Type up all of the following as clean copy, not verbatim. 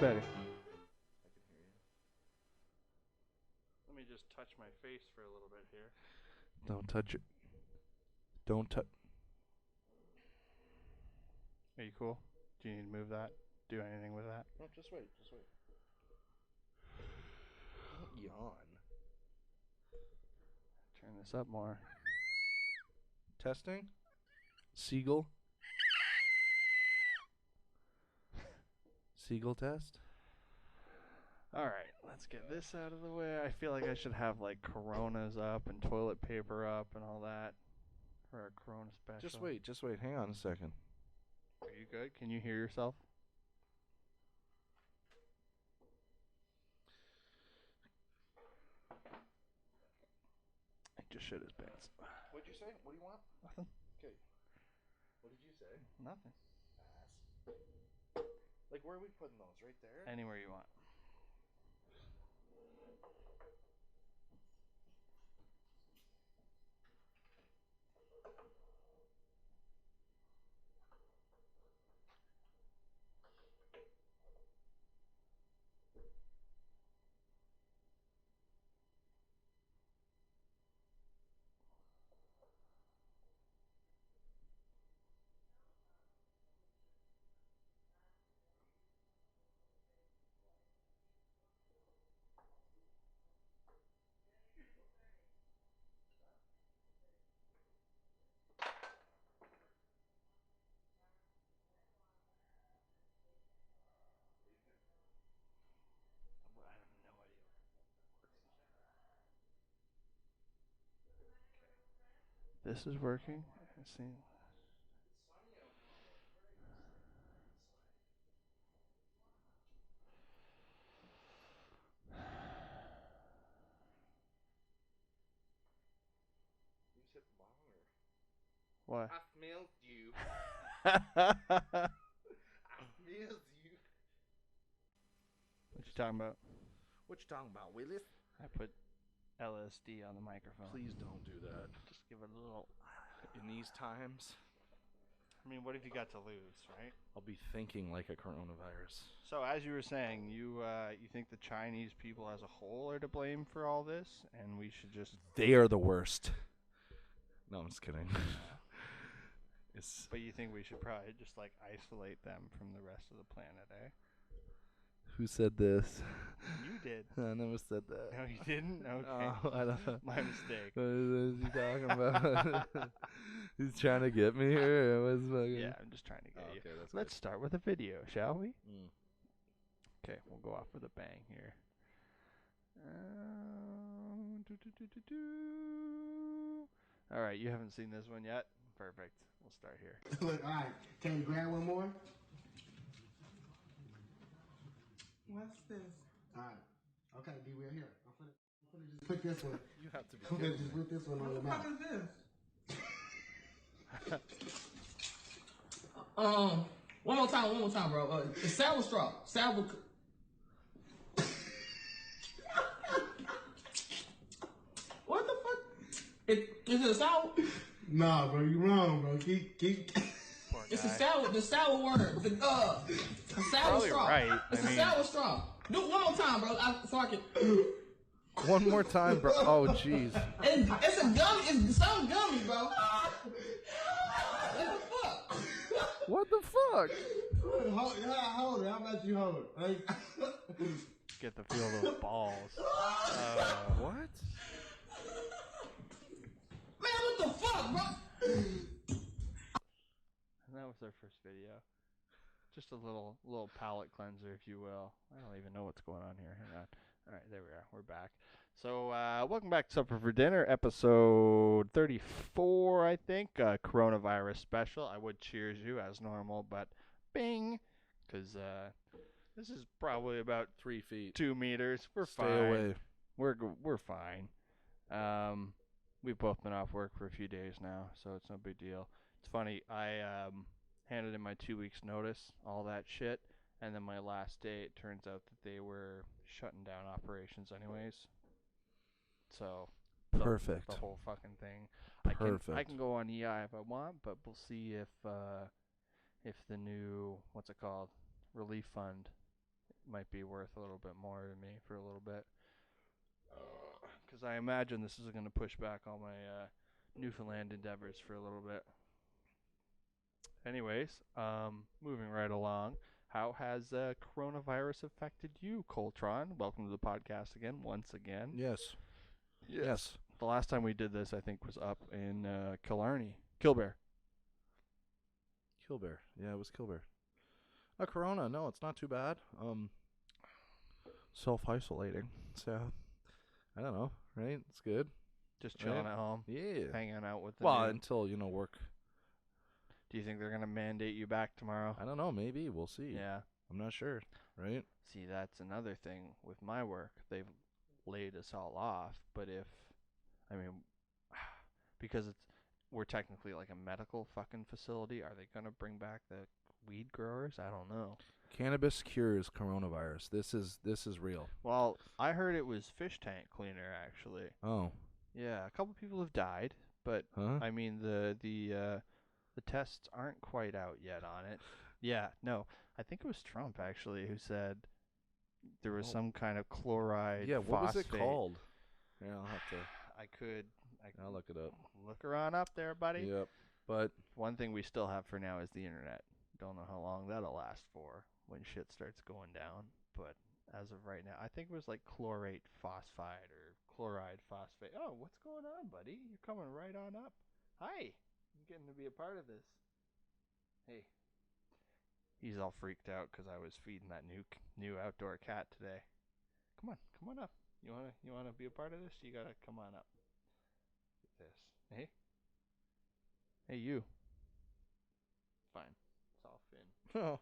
better. I can hear you. Let me just touch my face for a little bit here. Don't touch it. Don't touch. Are you cool? Do you need to move that? Do anything with that? No, just wait. Just wait. Don't yawn. Turn this up more. Testing. Seagull. Seagull test. All right, let's get this out of the way. I feel like I should have like Coronas up and toilet paper up and all that for our Corona special. Just wait. Just wait. Hang on a second. Are you good? Can you hear yourself? He just shit his pants. What'd you say? What do you want? Nothing. Okay. What did you say? Nothing. Like, where are we putting those? Right there? Anywhere you want. I have no idea. This is working. Let's see. You just hit the bong or? What? I smelled you. I smelled you. What you talking about? What you talking about, Willis? I put LSD on the microphone. Please don't do that. Just give it a little. In these times, I mean, what have you got to lose, right? I'll be thinking like a coronavirus. So, as you were saying, you think the Chinese people as a whole are to blame for all this, and we should just. They are the worst. No, I'm just kidding. But you think we should probably just like isolate them from the rest of the planet, eh? Who said this? You did. I never said that. No, you didn't? Okay. Oh, I don't know. My mistake. What is he talking about? He's trying to get me here. What's fucking... Yeah, I'm just trying to get you. Okay, that's Let's start with a video, shall we? Mm. Okay, we'll go off with a bang here. All right, you haven't seen this one yet? Perfect. We'll start here. Look, all right. Can you grab one more? What's this? All right. Okay, be real here. I'm gonna just put this one. You have to be I'm gonna kidding just me. put this one on What your the mouth. fuck is this? One more time, bro. It's sour straw. Sour. What the fuck? Is it a sour? Nah, bro, you wrong, bro. Keep. Poor It's guy. the sour worm. The sour Probably straw. right. It's I a mean- sour straw. Do it one more time, bro. So I can. One more time, bro. Oh, jeez. It's a gummy. It's some gummy, bro. What the fuck? What the fuck? Hold it. How about you hold it? Right? Get the feel of those balls. What? Man, what the fuck, bro? And that was our first video. Just a little palate cleanser, if you will. I don't even know what's going on here. Hang on. All right, there we are. We're back. So, welcome back to Supper for Dinner, episode 34, I think. Coronavirus special. I would cheers you as normal, but bing, because this is probably about 3 feet. 2 meters. We're Stay fine. away. We're fine. We've both been off work for a few days now, so it's no big deal. It's funny. I handed in my 2 weeks notice, all that shit, and then my last day, it turns out that they were shutting down operations anyways. So Perfect. the whole fucking thing. Perfect. I can go on EI if I want, but we'll see if the new, what's it called, relief fund might be worth a little bit more to me for a little bit. Because I imagine this is going to push back all my Newfoundland endeavors for a little bit. Anyways, moving right along. How has coronavirus affected you, Coltron? Welcome to the podcast again, once again. Yes. Yes. The last time we did this, I think, was up in Killarney. Kilbear. Kilbear. Yeah, it was Kilbear. Corona, no, it's not too bad. Self-isolating. So, I don't know, right? It's good. Just chilling Right. at home, Yeah. hanging out with the Well, new- until, work. Do you think they're going to mandate you back tomorrow? I don't know, maybe. We'll see. Yeah. I'm not sure, right? See, that's another thing with my work. They've laid us all off, but because we're technically like a medical fucking facility, are they going to bring back the weed growers? I don't know. Cannabis cures coronavirus. This is real. Well, I heard it was fish tank cleaner, actually. Oh. Yeah, a couple people have died, but Huh? I mean the tests aren't quite out yet on it. Yeah, no, I think it was Trump actually who said there was Oh. some kind of chloride. Yeah, what was it phosphate. called? Yeah, I'll have to. I'll look it up. Look her on up there, buddy. Yep. But One thing we still have for now is the internet. Don't know how long that'll last for when shit starts going down, but as of right now, I think it was like chlorate phosphide or chloride phosphate. Oh, what's going on, buddy? You're coming right on up. Hi. I'm getting to be a part of this. Hey. He's all freaked out because I was feeding that new outdoor cat today. Come on up. You wanna be a part of this? You gotta come on up. Get this. Hey, you. Fine. It's all Finn. oh,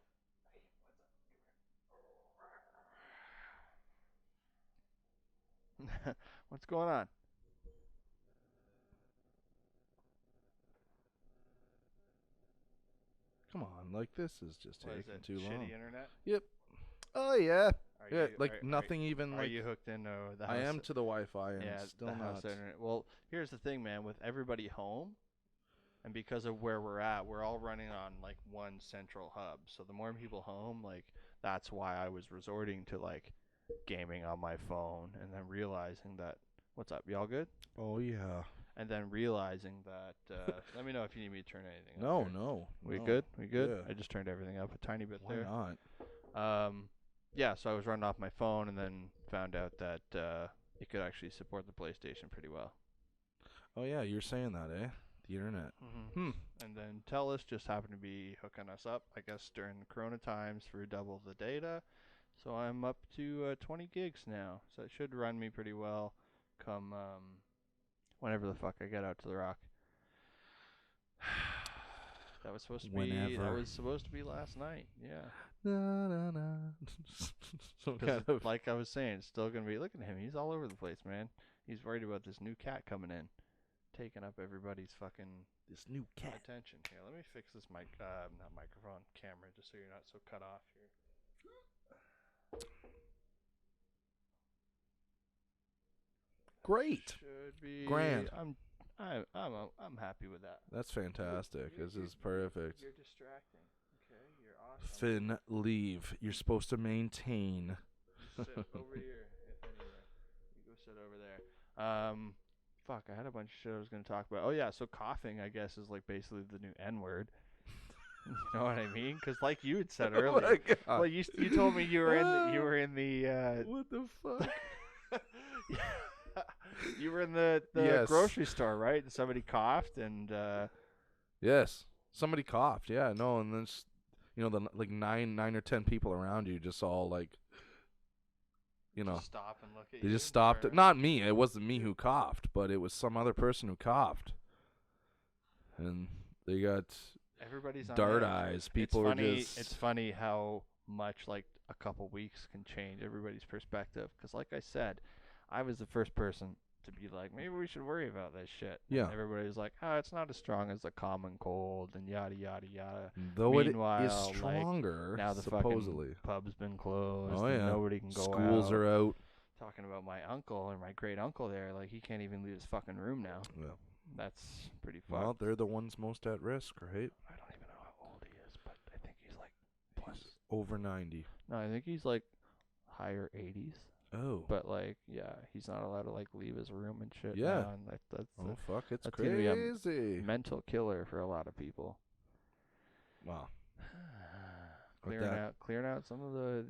What's going on? come on, like this is just What is taking it? too Shitty long. internet? Yep. Oh yeah. Are Yeah, you, like are, nothing even Are like you hooked into the house? I am to the Wi-Fi and yeah, still the not. house internet. Well, here's the thing, man. With everybody home, and because of where we're at, we're all running on like one central hub. So the more people home, like that's why I was resorting to like gaming on my phone, and then realizing that what's up, y'all good? Oh yeah. And then realizing that let me know if you need me to turn anything No, up. no. We no. good? We good? Yeah. I just turned everything up a tiny bit Why there. not? Yeah, so I was running off my phone and then found out that it could actually support the PlayStation pretty well. Oh yeah, you're saying that, eh? The internet. Mm-hmm. And then TELUS just happened to be hooking us up, I guess, during the Corona times for double the data. So I'm up to 20 gigs now. So it should run me pretty well come whenever the fuck I get out to the Rock. That was supposed to be. That Whenever. was supposed to be last night. Yeah. Na, na, na. Some 'Cause kind of like I was saying, it's still gonna be. Look at him. He's all over the place, man. He's worried about this new cat coming in, taking up everybody's fucking this new cat. attention. Here, let me fix this not microphone, camera, just so you're not so cut off here. Great. Should be Grand. I'm happy with that. That's fantastic. You're- This is perfect. You're distracting. Okay, you're awesome. Finn, leave. You're supposed to maintain. You sit over here, if anywhere. You go sit over there. Fuck, I had a bunch of shit I was gonna talk about. Oh yeah, so coughing, I guess, is like basically the new N-word. You know what I mean? Because like you had said Oh earlier. my God. Well, you told me you were in the What the fuck? you were in the Yes. grocery store, right? And somebody coughed and Yes. Somebody coughed. Yeah, no, and then the like nine or 10 people around you just all like just stop and look at they you. just stopped. or- Not me. It wasn't me who coughed, but it was some other person who coughed. And they got Everybody's on dart edge. eyes. People were just It's funny how much like a couple weeks can change everybody's perspective. Because like I said, I was the first person to be like, maybe we should worry about this shit. Yeah. And everybody was like, oh, it's not as strong as the common cold and yada yada yada. though it is Meanwhile, like, stronger Now the supposedly. fucking pub's been closed. Oh, and yeah. nobody can go Schools out. are out. Talking about my uncle or my great uncle there, like he can't even leave his fucking room now. Yeah. That's pretty fucked. Well, they're the ones most at risk, right? I don't even know how old he is, but I think he's like plus. Over 90. No, I think he's like higher 80s. Oh. But like, yeah, he's not allowed to like leave his room and shit. Yeah. Now, and that's Oh fuck, it's that's gonna be a crazy. mental killer for a lot of people. Wow. Clearing out some of the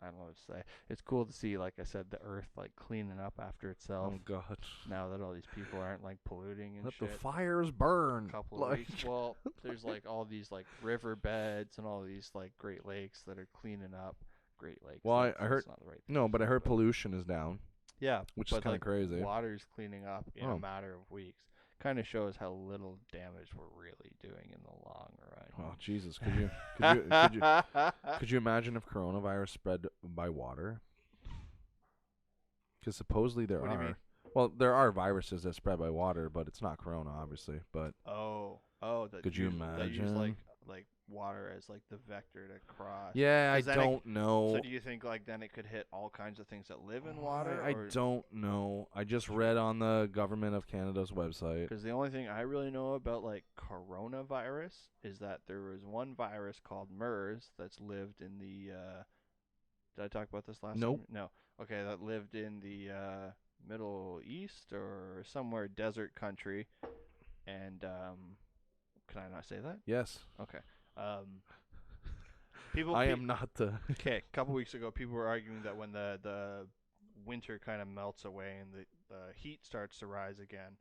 I don't know what to say. It's cool to see, like I said, the earth like cleaning up after itself. Oh god. Now that all these people aren't like polluting and Let shit. the fires burn. A couple of weeks. Well, there's like all these like riverbeds and all these like Great Lakes that are cleaning up. Great Lakes. Well, that's I heard not the right thing no, to but I say, heard pollution is down, yeah, which is but kind of like crazy. water's cleaning up in Oh. a matter of weeks. Kind of shows how little damage we're really doing in the long run. Oh Jesus! Could you imagine if coronavirus spread by water? Because supposedly there What do you mean? are. Well, there are viruses that spread by water, but it's not corona, obviously. But that could you that use imagine? like water as like the vector to cross. yeah, I 'Cause then don't know. So do you think like then it could hit all kinds of things that live in water? I don't know. I just read on the government of Canada's website. Because the only thing I really know about like coronavirus is that there was one virus called MERS that's lived in the. Did I talk about this last Nope. time? No. Okay, that lived in the Middle East or somewhere desert country, and can I not say that? Yes. Okay. People. I am not the. Okay, a couple weeks ago, people were arguing that when the winter kind of melts away and the heat starts to rise again,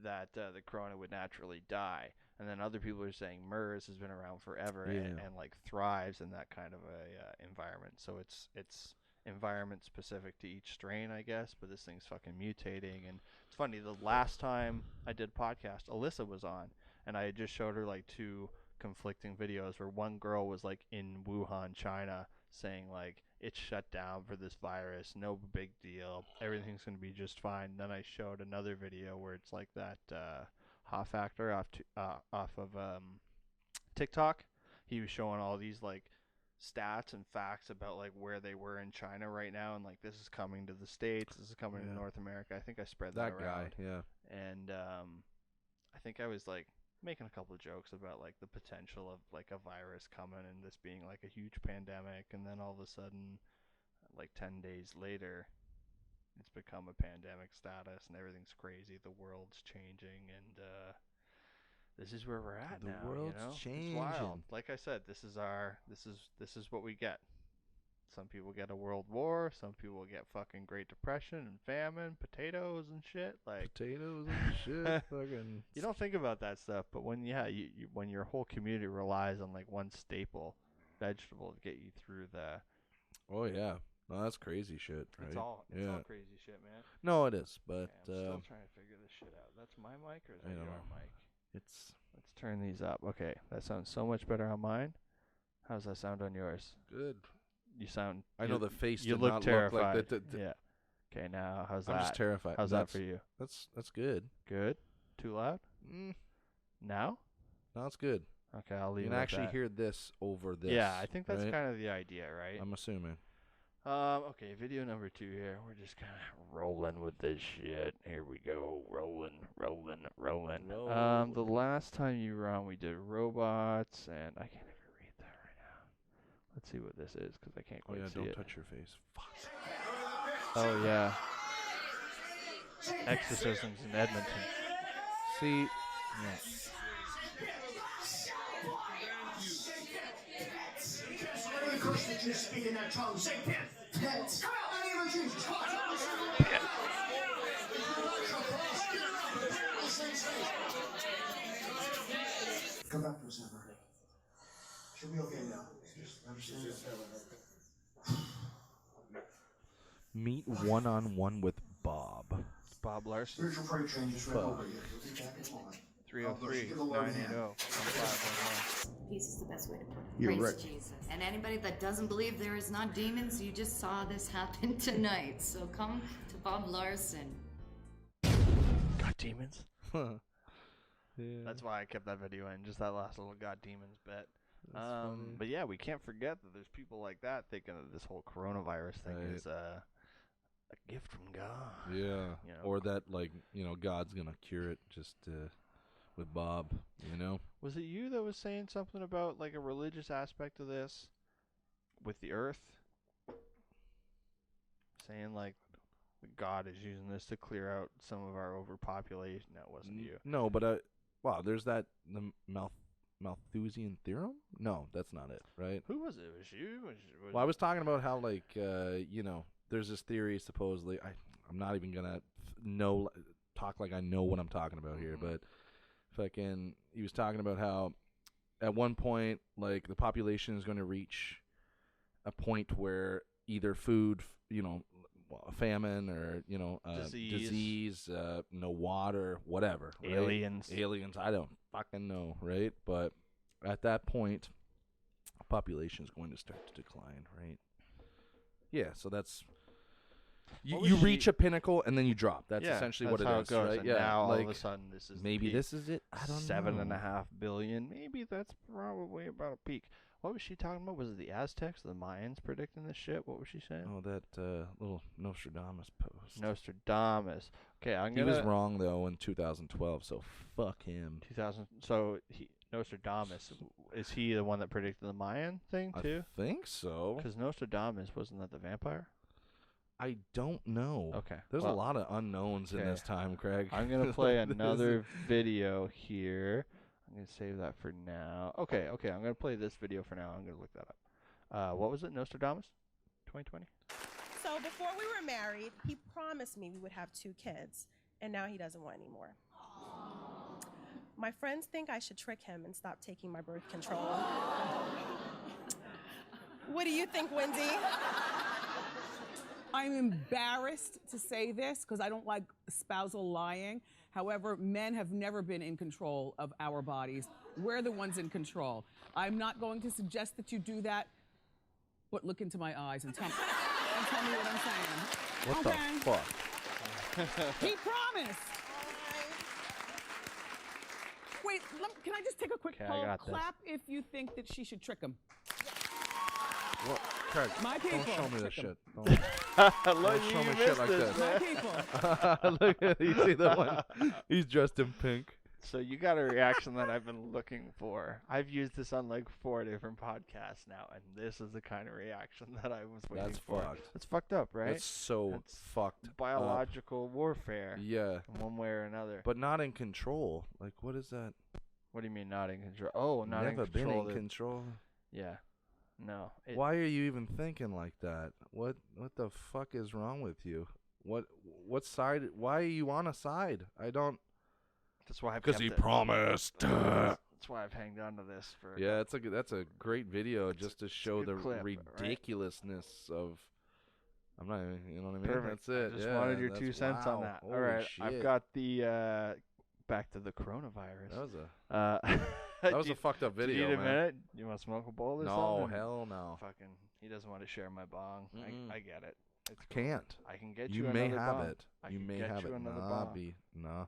that the corona would naturally die. And then other people are saying MERS has been around forever and like thrives in that kind of a environment. So it's environment specific to each strain, I guess. But this thing's fucking mutating. And it's funny. The last time I did a podcast, Alyssa was on, and I just showed her like two conflicting videos where one girl was like in Wuhan, China, saying like it's shut down for this virus, no big deal, everything's gonna be just fine. Then I showed another video where it's like that Hoff actor off of TikTok. He was showing all these like stats and facts about like where they were in China right now, and like this is coming to the States, this is coming to North America. I think I spread that around. Guy, yeah. And I think I was like making a couple of jokes about like the potential of like a virus coming and this being like a huge pandemic, and then all of a sudden like 10 days later it's become a pandemic status and everything's crazy, the world's changing, and this is where we're at now. The world's you know? changing. It's wild. Like I said, this is what we get. Some people get a world war, some people get fucking Great Depression and famine, potatoes and shit. Like potatoes and shit. Fucking. You don't think about that stuff, but when when your whole community relies on like one staple vegetable to get you through the. Oh yeah, no, that's crazy shit, right? It's all crazy shit, man. No, it is, but I'm still trying to figure this shit out. That's my mic or is that your mic? It's. Let's turn these up. Okay, that sounds so much better on mine. How's that sound on yours? Good. You sound. I know the face. You did look not terrified. Look like Yeah. Okay, now how's that? I'm just terrified. How's that for you? That's good. Good. Too loud? Now? No, it's good. Okay, I'll leave it. You can at actually that. hear this over this. Yeah, I think that's right? kind of the idea, right? I'm assuming. Okay, video number 2 here. We're just kind of rolling with this shit. Here we go. Rolling. The last time you were on, we did robots, and I can't even read that right now. Let's see what this is, because I can't quite see it. Don't touch your face. Fuck. Oh, yeah. Exorcisms in Edmonton. See. Come back for a second. She'll be okay now. Just understand. Meet one-on-one with Bob. Bob Larson. Spiritual freight train just ran over here. You'll be back in a moment. 303-980-1511. Peace is the best way to put it. You're Praise right. Jesus. And anybody that doesn't believe there is not demons, you just saw this happen tonight. So come to Bob Larson. God demons. Yeah. That's why I kept that video in, just that last little God demons bit. But yeah, we can't forget that there's people like that thinking that this whole coronavirus thing is a gift from God. Yeah. You know? Or that, like, God's gonna cure it just with Bob, Was it you that was saying something about like a religious aspect of this with the earth? saying like God is using this to clear out some of our overpopulation. That wasn't you. No, but wow, there's the Malthusian theorem. No, that's not it, right? Who was it? Was you? Well, I was talking about how there's this theory supposedly. I'm not even gonna talk like I know what I'm talking about here, but fucking, he was talking about how at one point, like, the population is going to reach a point where either food, a famine, or disease, no water, whatever, right? Aliens. I don't fucking know, right? But at that point, population is going to start to decline, right? Yeah, so that's you reach a pinnacle and then you drop. That's essentially what it how is, it goes. right? And Yeah, now all like, of a sudden this is maybe this is it. I don't know. 7.5 billion. Maybe that's probably about a peak. What was she talking about? Was it the Aztecs, the Mayans predicting this shit? What was she saying? Oh, that little Nostradamus post. Nostradamus. Okay, He was wrong though in 2012, so fuck him. 2000. So Nostradamus, is he the one that predicted the Mayan thing too? I think so. Because Nostradamus, wasn't that the vampire? I don't know. Okay. There's a lot of unknowns in this time, Craig. I'm going to play another video here. I'm going to save that for now. Okay. I'm going to play this video for now. I'm going to look that up. What was it? Nostradamus? 2020? So before we were married, he promised me we would have 2 kids, and now he doesn't want any more. My friends think I should trick him and stop taking my birth control. What do you think, Wendy? I'm embarrassed to say this because I don't like spousal lying. However, men have never been in control of our bodies. We're the ones in control. I'm not going to suggest that you do that, but look into my eyes and tell me what I'm saying. What the fuck? He promised. Wait, can I just take a quick poll? Clap if you think that she should trick him. What? Craig, My people. don't show me this shit. Don't Show me shit like this. My people. Look at you see that one? He's dressed in pink. So you got a reaction that I've been looking for. I've used this on like 4 different podcasts now, and this is the kind of reaction that I was waiting for. Fucked. It's fucked up, right? That's so fucked. Biological warfare. Yeah. In one way or another. But not in control. Like, what is that? What do you mean not in control? Oh, not Never in control. been in control. Yeah. No. Why are you even thinking like that? What the fuck is wrong with you? What side? Why are you on a side? I don't. That's why I've Because he promised. That's why I've hanged on to this for. Yeah, that's a great video just to show the clip, ridiculousness of. I'm not even, you know what I mean? Perfect. That's it. I just wanted your 2 cents on that. Holy All right, shit. I've got the back to the coronavirus. That was a fucked up video, do you need a man. minute? You want to smoke a bowl or No, something? hell no. Fucking, he doesn't want to share my bong. I get it. It's cool. Can't. I can get You you may another have bong. it. I You can may get have you it. another Nah, bong. nah.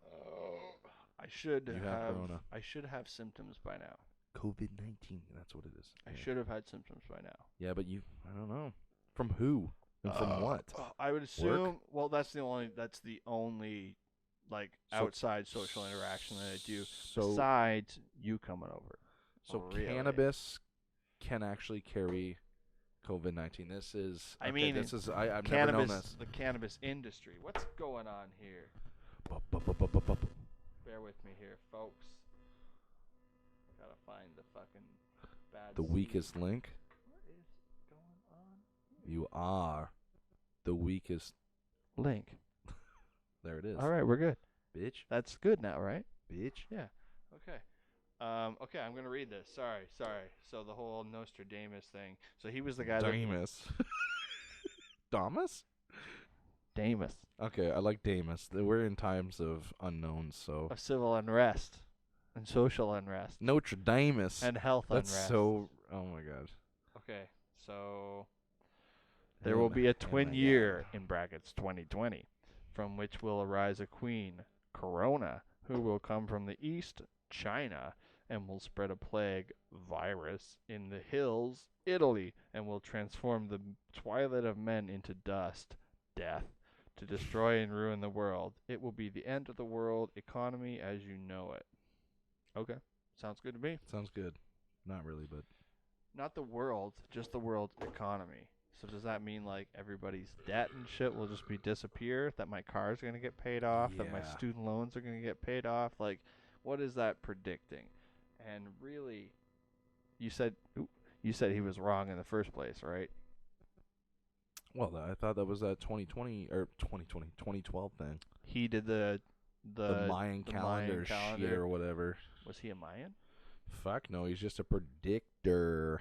I should You have have. corona. I should have symptoms by now. COVID-19. That's what it is. I should have had symptoms by now. Yeah, but I don't know. From who? And from what? I would assume. Well, that's the only like outside social interaction that I do besides you coming over. So really. Cannabis can actually carry COVID-19. This is. I mean, this is. I've cannabis, never known this. The cannabis industry. What's going on here? Bear with me here, folks. Gotta find the fucking bad. The weakest link. What is going on? You are the weakest link. There it is. All right, we're good. Bitch. That's good now, right? Bitch. Yeah. Okay. Okay, I'm gonna read this. Sorry. So the whole Nostradamus thing. So he was the guy Damus. Damus? Damus. Okay, I like Damus. We're in times of unknowns, so. Of civil unrest and social unrest. Notre Damus. And health That's unrest. so. Oh my god. Okay, so there will be a twin year in brackets 2020, from which will arise a queen, Corona, who will come from the east, China, and will spread a plague virus in the hills, Italy, and will transform the twilight of men into dust, death, to destroy and ruin the world. It will be the end of the world economy as you know it. Okay, sounds good to me. Sounds good. Not really, but. Not the world, just the world's economy. So does that mean like everybody's debt and shit will just be disappear? That my car's gonna get paid off? That my Yeah. student loans are gonna get paid off? Like, what is that predicting? And really, you said he was wrong in the first place, right? Well, I thought that was a 2020 or 2012 thing. He did the Mayan the calendar shit or whatever. Was he a Mayan? Fuck no, he's just a predictor.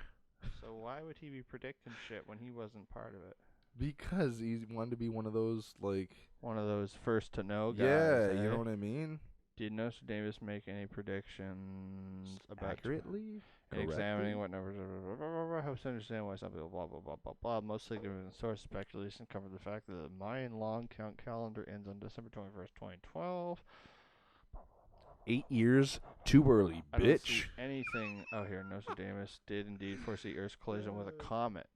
So why would he be predicting shit when he wasn't part of it? Because he wanted to be one of those, like... One of those first to know guys. Yeah, eh? you know what I mean? Did Nostradamus make any predictions about Accurately? in examining what numbers helps to understand why some people blah blah blah blah blah. Mostly given the source speculation covered the fact that the Mayan long count calendar ends on December 21st, 2012. 8 years too early, I don't see bitch. anything. Oh, here, Nostradamus did indeed foresee Earth's collision with a comet.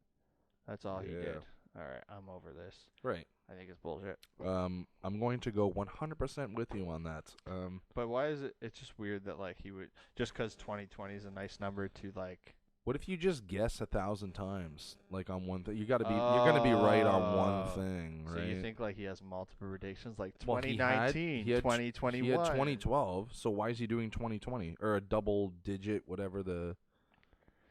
That's all he Yeah. did. All right, I'm over this. Right. I think it's bullshit. I'm going to go 100% with you on that. But why is it? It's just weird that like he would just because 2020 is a nice number to like. What if you just guess 1,000 times, like on one thing? You're gonna be right on one thing, right? So you think like he has multiple predictions, like Well, 2019, he had 2021. He had 2012. So why is he doing 2020 or a double digit, whatever the?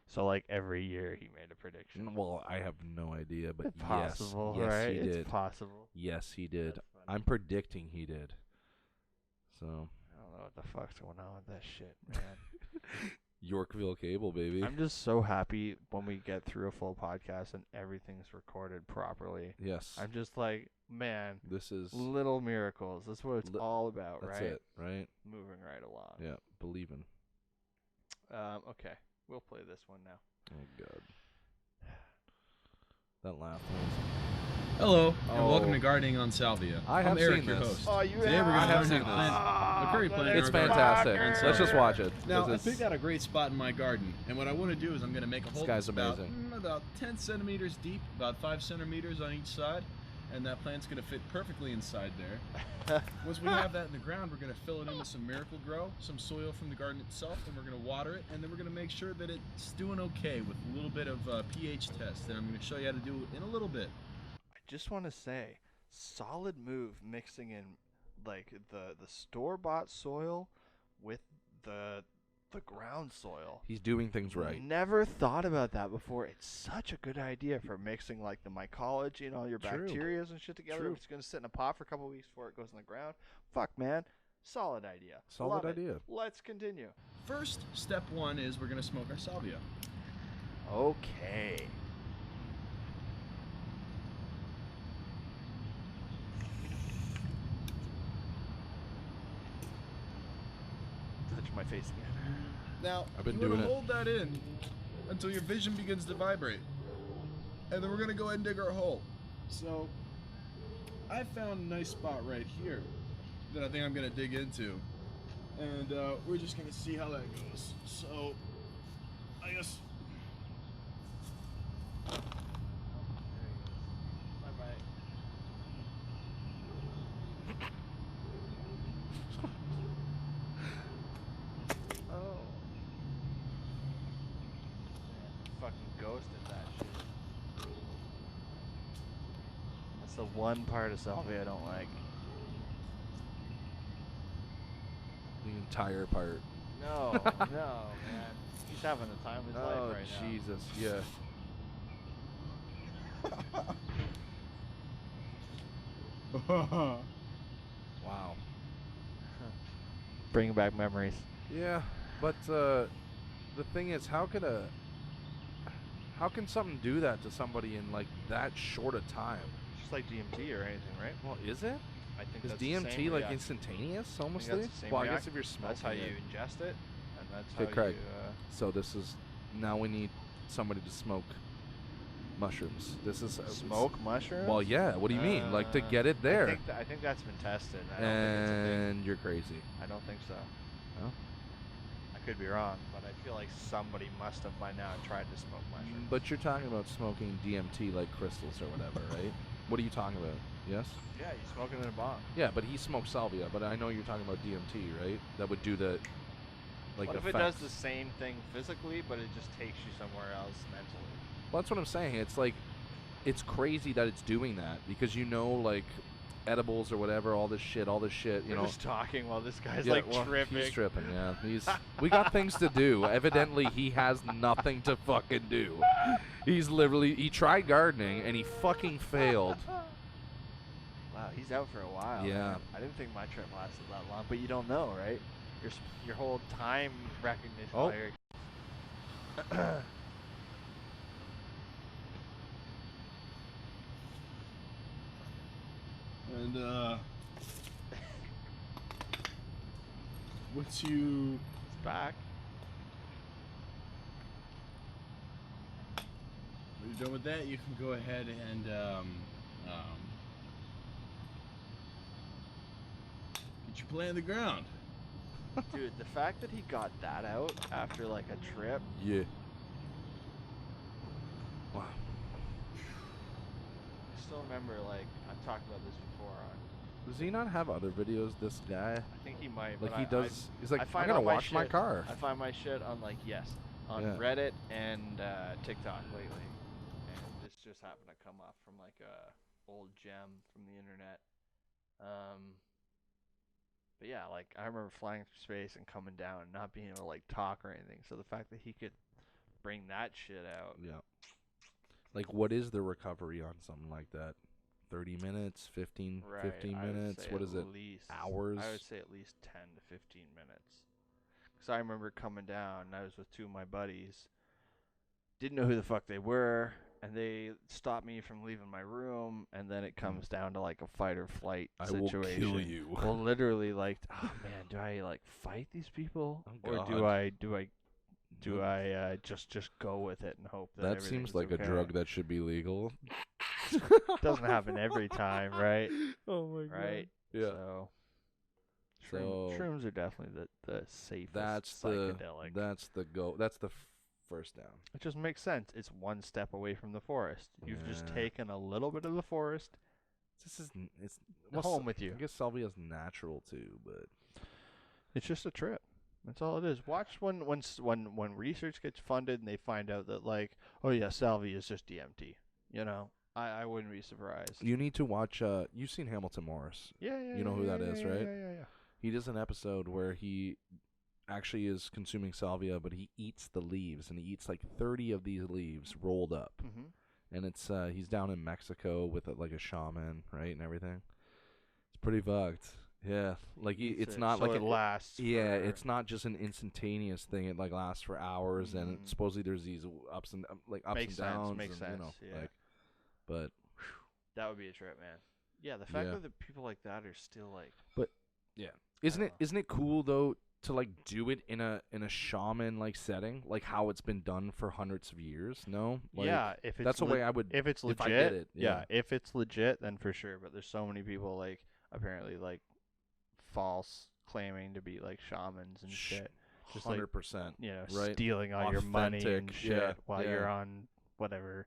So like every year he made a prediction. Well, I have no idea, but It's possible, yes, right? he did. It's possible. Yes, he did. That's funny. I'm predicting he did. So I don't know what the fuck's going on with that shit, man. Yorkville cable, baby. I'm just so happy when we get through a full podcast and everything's recorded properly. Yes. I'm just like, man, This is little miracles. That's what it's all about, that's right? it, right? Moving right along. Yeah, believing. Okay, we'll play this one now. Oh god. That laugh was. Hello, and Oh. welcome to Gardening on Salvia. I have I'm Eric, seen your this. host. Oh, you Today we're I going have to seen learn how to this. plant a curry plant. in It's our garden. fantastic. And Let's just watch it. Now, 'cause I it's- picked out a great spot in my garden, and what I want to do is I'm going to make a hole guy's that's about, amazing. about 10 centimeters deep, about 5 centimeters on each side, and that plant's going to fit perfectly inside there. Once we have that in the ground, we're going to fill it in with some Miracle Grow, some soil from the garden itself, and we're going to water it, and then we're going to make sure that it's doing okay with a little bit of pH test that I'm going to show you how to do in a little bit. I just want to say, solid move mixing in like the store-bought soil with the ground soil. He's doing things right. Never thought about that before. It's such a good idea for mixing like the mycology and all your True. bacterias and shit together. True. If it's gonna sit in a pot for a couple weeks before it goes in the ground. Fuck, man. Solid idea. Solid Love it. idea. Let's continue. First, step one is we're going to smoke our salvia. Okay. Touch my face again. Now, I've been you want doing to it. hold that in until your vision begins to vibrate. And then we're going to go ahead and dig our hole. So, I found a nice spot right here that I think I'm going to dig into. And we're just going to see how that goes. So, I guess... Bye-bye. Oh. Fucking ghosted that shit. That's the one part of Salvia I don't like. The entire part. No, no, man. He's having the time of his life Oh right now. Jesus, yeah. Wow. Bringing back memories. Yeah, but the thing is, how can something do that to somebody in like that short a time? Just like DMT or anything, right? Well, is it? I think Is that's the DMT same like reaction. instantaneous, I think almost? that's the same Well, I guess reaction. if you're smoking That's how you it. ingest it, and that's Okay, how Craig. you. So this is now we need somebody to smoke mushrooms. This is Smoke mushrooms? Well, yeah. What do you mean? Like to get it there? I think that's been tested. I don't think it's a thing. And you're crazy. I don't think so. No? I could be wrong, but I feel like somebody must have by now tried to smoke mushrooms. But you're talking about smoking DMT like crystals or whatever, right? What are you talking about? Yes? Yeah, you smoking in a bong. Yeah, but he smoked salvia. But I know you're talking about DMT, right? That would do the like What if it does effects. the same thing physically, but it just takes you somewhere else mentally? Well, that's what I'm saying. It's like it's crazy that it's doing that because like edibles or whatever, all this shit, We're just talking while this guy's tripping. He's tripping, yeah. We got things to do. Evidently, he has nothing to fucking do. He tried gardening and he fucking failed. Wow, he's out for a while. Yeah. Man. I didn't think my trip lasted that long, but you don't know, right? Your whole time recognition. Oh. And once you It's back. when you're done with that, you can go ahead and get your plant in the ground. Dude, the fact that he got that out after like a trip. Yeah. Wow. I still remember, like, I've talked about this before on. Does he not have other videos, this guy? I think he might. Like, but he does. He's like, I I'm find going to all my wash my shit- car. I find my shit on, like, on Yeah. Reddit and TikTok lately. And this just happened to come up from, like, a old gem from the internet. But yeah, like, I remember flying through space and coming down and not being able to, like, talk or anything. So the fact that he could bring that shit out. Yeah. Like, what is the recovery on something like that? 30 minutes, 15 minutes? What is it? Hours? I would say at least 10 to 15 minutes. Because I remember coming down, and I was with two of my buddies. Didn't know who the fuck they were, and they stopped me from leaving my room, and then it comes down to, like, a fight or flight situation. I will kill you. Well, literally, like, oh, man, do I, like, fight these people? Oh, or God. do I just go with it and hope that That seems like okay? a drug that should be legal. Doesn't happen every time, right? Oh my god. Right? Yeah. So, shrooms are definitely the safest That's psychedelic. That's the first down. It just makes sense. It's one step away from the forest. You've just Yeah. taken a little bit of the forest It's home with you. I guess salvia's natural too, but It's just a trip. That's all it is. Watch when research gets funded and they find out that, like, oh yeah, salvia is just DMT. You know, I wouldn't be surprised. you need to watch. You've seen Hamilton Morris. Yeah. You know who that is, right? Yeah. He does an episode where he actually is consuming salvia, but he eats the leaves, and he eats like 30 of these leaves rolled up. Mm-hmm. And it's he's down in Mexico with like a shaman, right, and everything. It's pretty fucked. Yeah, like it's not so like it lasts. Yeah, for- it's not just an instantaneous thing. It like lasts for hours, and supposedly there's these ups and Makes sense, downs. makes and, sense, yeah. Like, but that would be a trip, man. Yeah, the fact Yeah. that people like that are still like. yeah, isn't it cool though to like do it in a shaman like setting, like how it's been done for hundreds of years? No, like, yeah, if it's that's the way I would. if it's legit, if I did it, yeah, if it's legit, then for sure. But there's so many people like apparently like false claiming to be like shamans and shit, just like 100%. you know right? stealing all your money and Authentic, shit yeah, while yeah. you're on whatever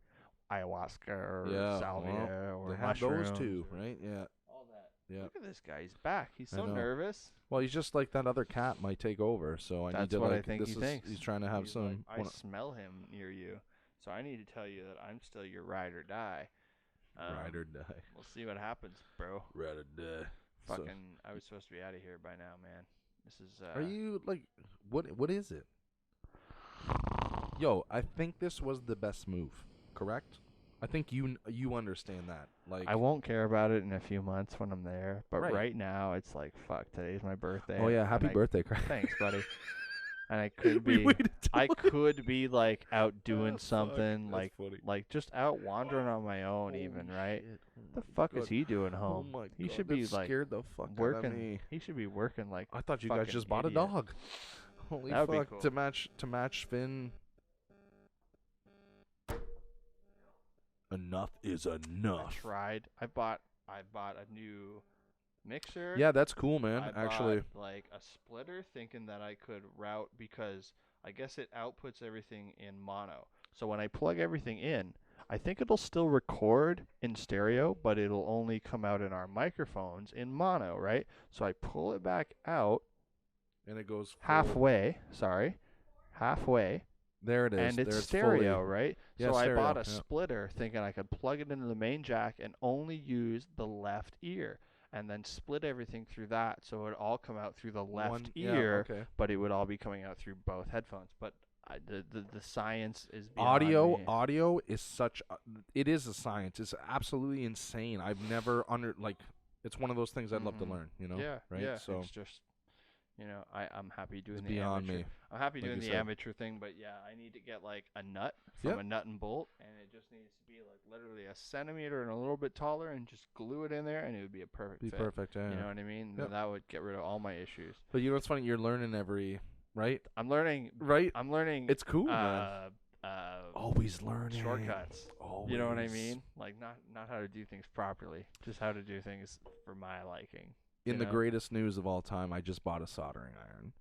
ayahuasca or Yeah, salvia well, or they have mushrooms those too, or right? Yeah, all that. yeah. Look at this guy. He's back. He's I so know. nervous. Well, he's just like that other cat might take over. So I need That's to what like. I think this he is, thinks. He's trying to have He's some. like, I smell him near you, so I need to tell you that I'm still your ride or die. ride or die. We'll see what happens, bro. Ride or die. So- Fucking, I was supposed to be out of here by now, man. This is. Are you like what is it? Yo, I think this was the best move. Correct? I think you understand that. Like I won't care about it in a few months when I'm there, but Right. right now it's like, fuck. Today's my birthday. Oh yeah, and happy I- birthday, Craig. Thanks, buddy. And I could We be, waited till I like- could be like out doing fuck, something, that's like funny. just out wandering on my own, even, right? Shit. Oh The my fuck God. is he doing home? Oh my He God, should be that like scared the fuck out of working. me. He should be working like. I thought you guys fucking just bought idiot. a dog. Holy That would be fuck! cool. To match Finn. Enough is I enough. tried. I bought a new mixer. Yeah, that's cool, man. I Actually, bought, like a splitter, thinking that I could route because I guess it outputs everything in mono. So when I plug everything in, I think it'll still record in stereo, but it'll only come out in our microphones in mono, right? So I pull it back out and it goes full- halfway. Halfway. There it is. And it's there stereo, fully, right? Yeah, So I stereo, bought a yeah. splitter thinking I could plug it into the main jack and only use the left ear, and then split everything through that so it would all come out through the left Yeah, ear, okay. but it would all be coming out through both headphones. But the science is beyond me. Audio is such. It is a science. It's absolutely insane. I've never It's one of those things I'd love to learn. You know. Yeah, Right. yeah. So It's just, I'm happy doing it's the beyond amateur. me. I'm happy like doing you the said. amateur thing, but yeah, I need to get like a nut from Yep. a nut and bolt, and it just needs to be like literally a centimeter and a little bit taller, and just glue it in there, and it would be a perfect Be fit. perfect. Yeah. You know what I mean? Yep. That would get rid of all my issues. But you know what's funny? You're learning right. I'm learning. Right. I'm learning. It's cool, man. Always learning. Shortcuts. Always. You know what I mean? Like not how to do things properly, just how to do things for my liking. In the know? greatest news of all time, I just bought a soldering iron.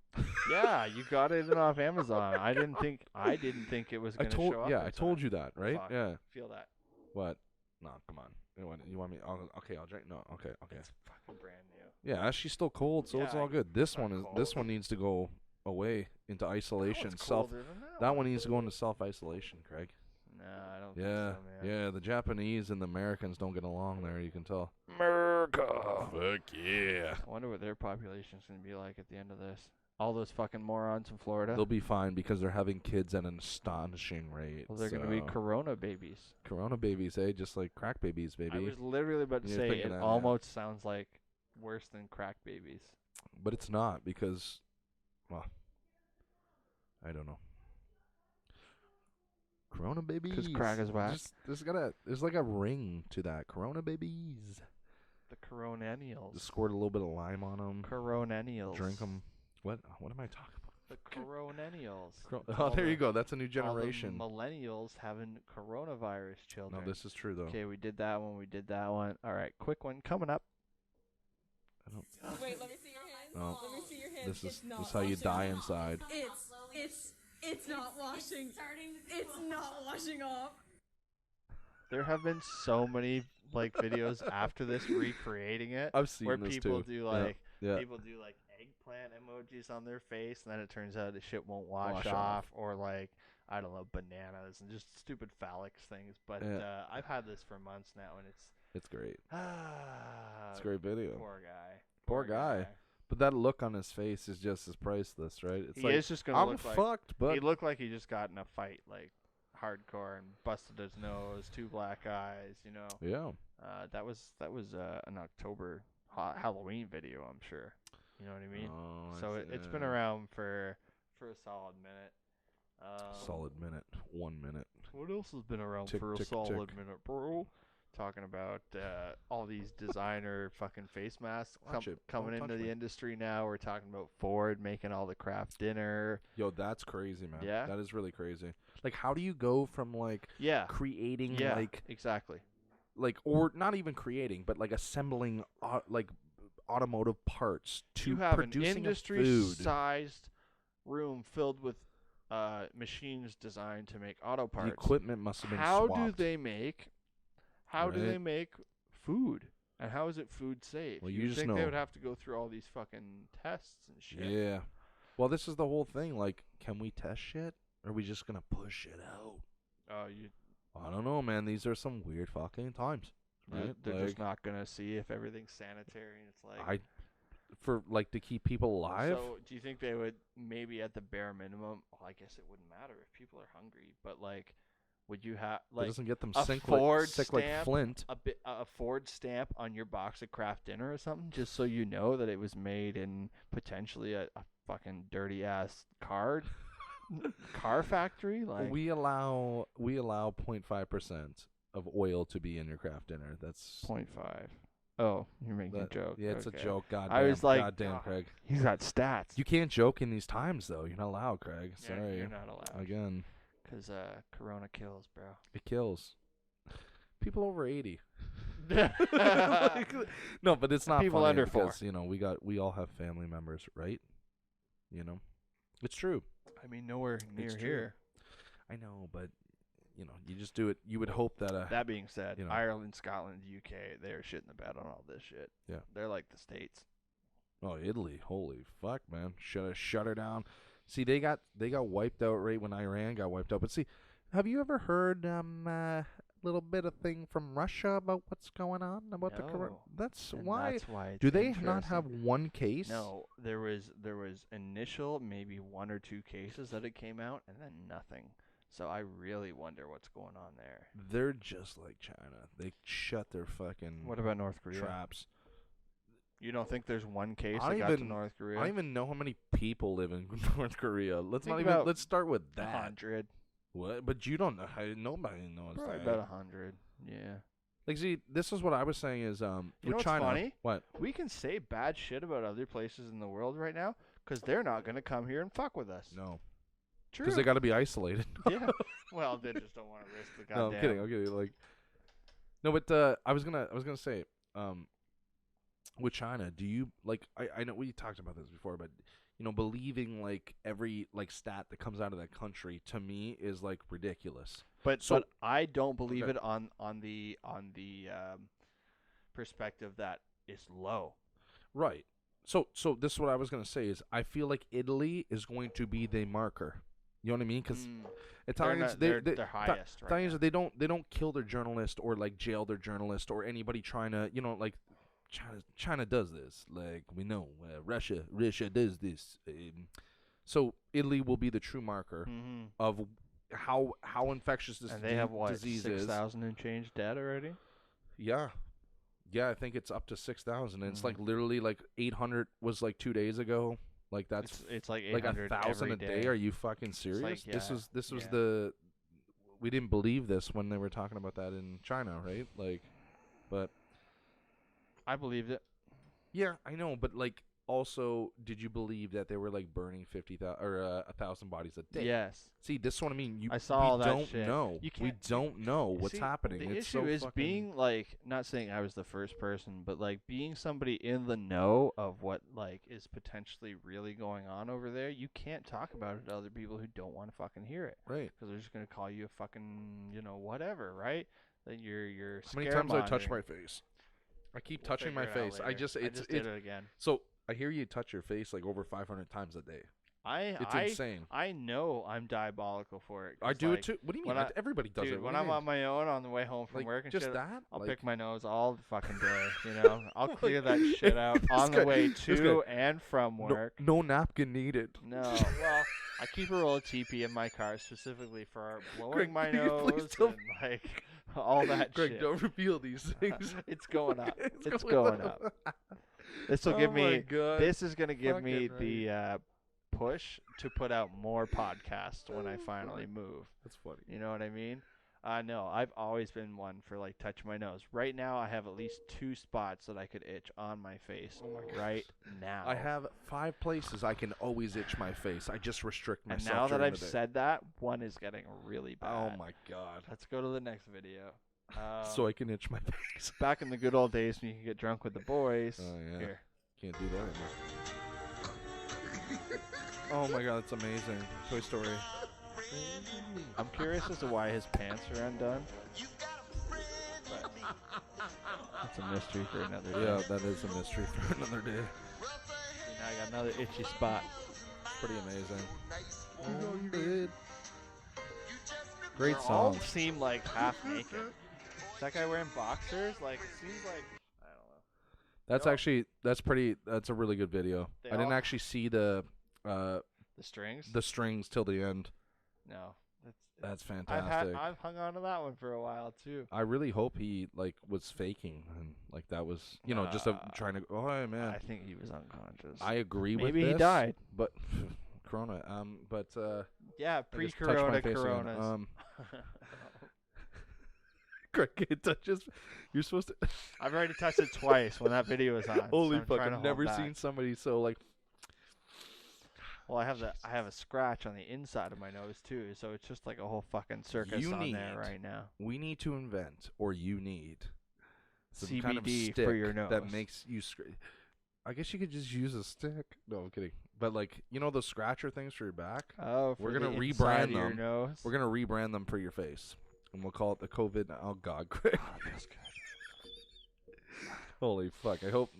Yeah, you got it off Amazon. I didn't think it was gonna show up. I told you that, right? Fuck. Yeah. Feel that. What? No, come on. You want me? Okay, I'll drink. No, okay. It's fucking brand new. Yeah, she's still cold, so it's Yeah, all good. This not one needs to go away into isolation. That one's colder than That one needs to go into self-isolation, Craig. No, I don't Yeah, think so, man. yeah. The Japanese and the Americans don't get along there. You can tell. America. Fuck yeah. I wonder what their population's gonna be like at the end of this. All those fucking morons in Florida. They'll be fine because they're having kids at an astonishing rate. Well, they're gonna be corona babies. Corona babies, eh? Just like crack babies, baby. I was literally about to You're say thinking it that, yeah. almost sounds like worse than crack babies. But it's not because, well, I don't know. Corona babies. 'Cause crack is whack. There's like a ring to that. Corona babies. The coronennials. Just squirt a little bit of lime on them. Coronennials. Drink them. What am I talking about? The coronennials. Oh, there you go. That's a new All the generation. millennials having coronavirus No, children. this is true though. Okay, we did that one. All right, quick one coming up. Wait, let me see your hands. No. Let me see your hands. This is how you die inside. It's not washing. It's not washing off. There have been so many like videos after this recreating it. I've seen where this people too. do like Yeah. people do like eggplant emojis on their face, and then it turns out the shit won't wash Wash off, off. or like I don't know, bananas and just stupid phallic things. But Yeah. I've had this for months now, and It's great. It's it's a great video. Poor guy. Poor guy. But that look on his face is just as priceless, right? It's He like, is just gonna I'm look like fucked, but he looked like he just got in a fight, like hardcore, and busted his nose, 2 black eyes. You know. yeah. That was an October Halloween video, I'm sure. You know what I mean? Oh, So it's been around for a solid minute. Solid minute. 1 minute. What else has been around Tick, for a tick, solid tick. minute, bro? Talking about all these designer fucking face masks Watch it. coming Don't into touch the me. industry now. We're talking about Ford making all the craft dinner. Yo, that's crazy, man. Yeah? That is really crazy. Like, how do you go from, like, Yeah. creating, Yeah. like, Exactly. or not even creating, but, like, assembling, like, automotive parts to You have an producing a food. industry-sized room filled with machines designed to make auto The parts. equipment must have been How swapped. do they make Right. food? And how is it food safe? Well, You'd you just think know. they would have to go through all these fucking tests and shit. Yeah. Well, this is the whole thing. Like, can we test shit? Or are we just going to push it out? Oh, you I don't know, man. These are some weird fucking times. Right? they're just Like, not gonna see if everything's sanitary, and it's like to keep people alive. So do you think they would maybe at the bare minimum? Well, I guess it wouldn't matter if people are hungry, but like, would you have It like doesn't get them a sick Ford like stamp, Flint. a Ford stamp on your box of Kraft dinner or something, just so you know that it was made in potentially a fucking dirty ass car factory? Like We allow 0.5% of oil to be in your craft dinner. That's 0.5. Oh, you're making a joke. Yeah, it's Okay. a joke. Goddamn. I was like, goddamn, "Oh, Craig. He's got stats. You can't joke in these times, though. You're not allowed, Craig. Yeah, Sorry. you're not allowed. Again, Because Corona kills, bro. it kills. People over 80. No, but it's not People funny under 4. because, we all have family members, right? It's true. I mean, nowhere near true. here. I know, but you just do it. You would hope that That being said, you know. Ireland, Scotland, UK, they're shitting the bed on all this shit. Yeah. They're like the States. Italy, holy fuck, man, shut her down. See, they got wiped out right when Iran got wiped out. But see, have you ever heard little bit of thing from Russia about what's going on about the corona? No. That's And why. that's why it's Do they not interesting. have one case? No, there was initial maybe 1 or 2 cases that it came out, and then nothing. So I really wonder what's going on there. They're just like China. They shut their fucking What about North Korea? traps. You don't think there's one case I that got to even- North Korea? I don't even know how many people live in North Korea. Let's Think not even. about Let's start with that. 100. What? But you don't know. Nobody knows Probably that. about 100. Yeah. Like, see, this is what I was saying is You with know what's China. funny? What? We can say bad shit about other places in the world right now because they're not going to come here and fuck with us. No. True. Because they got to be isolated. Yeah. Well, they just don't want to risk the No, goddamn. I'm kidding. Like, no, but I was gonna say, with China, do you like? I know we talked about this before, but believing like every like stat that comes out of that country to me is like ridiculous. But So- but I don't believe Okay. it on the perspective that it's low. Right. So this is what I was gonna say is I feel like Italy is going to be the marker. You know what I mean? Because Italians, they're highest right Italians, now. they don't kill their journalist or like jail their journalist or anybody trying to like China does this. Like we know Russia does this. So Italy will be the true marker Mhm. of how infectious this And they have what, disease is. 6,000 and change dead already? Yeah. Yeah, I think it's up to 6,000. And it's like Mhm. literally like 800 was like 2 days ago. Like that's It's like like 800 1,000 a every day. day. Are you fucking serious? like, This yeah, was yeah. the we didn't believe this when they were talking about that in China, right? Like, but I believed it. yeah, I know. But like, also, did you believe that they were like burning 50,000 or 1,000 bodies a day? Yes. See, this is what I mean. I saw we all that don't shit. know. You We can't- don't know what's See, happening. The It's issue so is fucking, being like, not saying I was the first person, but like being somebody in the know of what like is potentially really going on over there. You can't talk about it to other people who don't want to fucking hear it right. because they're just gonna call you a fucking whatever, right? That you're. How many times I touch my scaremongering. face? I keep We'll touching my figure it out face. I later. just it's did it again. so I hear you touch your face like over 500 times a day. It's insane. I know I'm diabolical for it. I 'cause, do like, it too. What do you when mean? I- Everybody does Dude, it. What when do you I'm mean? on my own on the way home from Like, work and just shit, that? I'll Like- pick my nose all the fucking day. I'll clear that shit out This on the guy- way this to guy- and from work. No napkin needed. No, well, I keep a roll of TP in my car specifically for blowing Greg, my please nose don't- and like all that Greg, shit. don't reveal these things. It's going up. It's It's going going up. This will give Oh my me. God. This is gonna give me Fucking the push to put out more podcasts when I finally move. That's funny. You know what I mean? No, I've always been one for like touch my nose. Right now, I have at least 2 spots that I could itch on my face right now. I have 5 places I can always itch my face. I just restrict and myself. now that during I've the day. said that, one is getting really bad. Oh my God. Let's go to the next video. So I can itch my face. Back in the good old days when you could get drunk with the boys. Oh yeah. Here. Can't do that anymore. Oh my God, that's amazing. Toy Story. I'm curious as to why his pants are undone. But that's a mystery for another day. Yeah, that is a mystery for another day. See, now I got another itchy spot. It's pretty amazing. Great All song. seem like half naked. Is that guy wearing boxers? Like, it seems like, I don't know. That's They all- actually that's a really good video. They I didn't all- actually see the The strings? strings till the end. No. That's I've fantastic. I've hung on to that one for a while too. I really hope he like was faking and like that was just trying to. Oh man, I think he was unconscious. I agree with Maybe this. he died. but Corona. But Yeah, I just touched my pre-corona face again. coronas. Greg, it touches. You're supposed to. I've already touched it twice when that video was on. Holy so I'm fuck! trying to I've hold never back. seen somebody so like. Well, I have a scratch on the inside of my nose too, so it's just like a whole fucking circus You on need there right now. We need to invent, or you need, some CBD kind of for stick your nose. that makes you. I guess you could just use a stick. No, I'm kidding. But like the scratcher things for your back. Oh, We're for gonna the inside of rebrand your them. nose. We're gonna rebrand them for your face, and we'll call it the COVID. Oh God, Greg. Oh, that's good. Holy fuck! I hope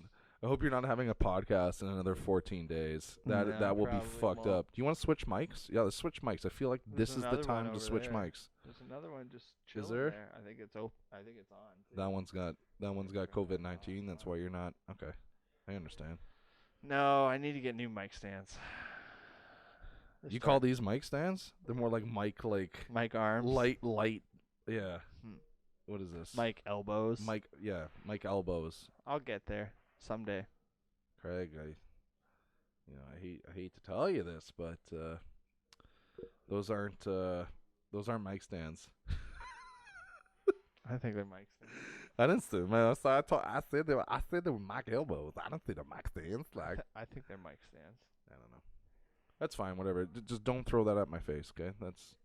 I hope you're not having a podcast in another 14 days. That No, that will be probably fucked won't. up. Do you want to switch mics? Yeah, let's switch mics. I feel like There's this is the another one time to over switch there. mics. There's another one just chilling there? I think it's open. I think it's on. Too. That one's got Turn that COVID-19. off. That's why you're not. Okay, I understand. No, I need to get new mic stands. You call these mic stands? They're more like mic arms, light. Yeah. Hmm. What is this? mic elbows. Mic elbows. I'll get there someday. Craig, I hate to tell you this, but those aren't mic stands. I think they're mic stands. I didn't see, man. I said they were mic elbows. I don't see the mic stands. Like, I think they're mic stands. I don't know. That's fine. Whatever. Just don't throw that at my face, okay? That's.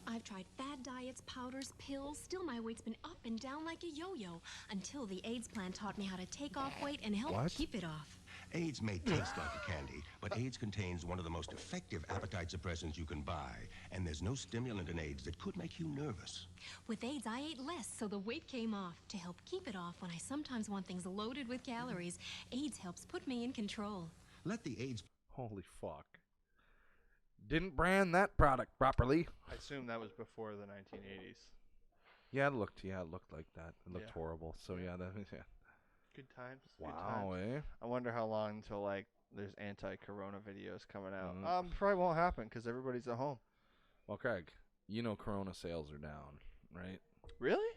I've tried fad diets, powders, pills. Still, my weight's been up and down like a yo-yo until the AIDS plan taught me how to take off weight and help keep it off. AIDS may taste like a candy, but AIDS contains one of the most effective appetite suppressants you can buy, and there's no stimulant in AIDS that could make you nervous. With AIDS, I ate less, so the weight came off. To help keep it off when I sometimes want things loaded with calories, AIDS helps put me in control. Let the AIDS... Holy fuck. Didn't brand that product properly. I assume that was before the 1980s. Yeah, it looked like that. It looked Yeah. horrible. So yeah, yeah. Good times. Wow, good times. eh? I wonder how long until like there's anti-corona videos coming out. Mm. Probably won't happen because everybody's at home. Well, Craig, you know Corona sales are down, right? Really?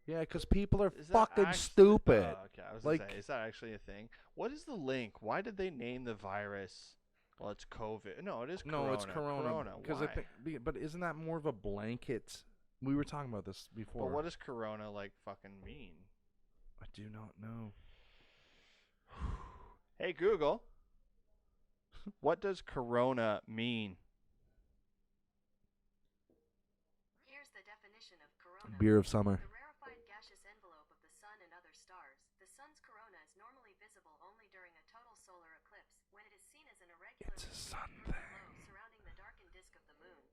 Yeah, because people are Is that fucking actually- stupid. Okay, I was Like- gonna say, is that actually a thing? What is the link? Why did they name the virus? Well, it's COVID. No, it is Corona. No, it's Corona. Because Why? but isn't that more of a blanket? We were talking about this before. But what does Corona like fucking mean? I do not know. Hey Google, what does Corona mean? Here's the definition of corona. Beer of summer. The rarefied gaseous envelope of the sun and other stars. The sun's corona is normally visible only during a total solar eclipse, when it is seen as an irregular It's a sun glow thing. surrounding the darkened disk of the moon.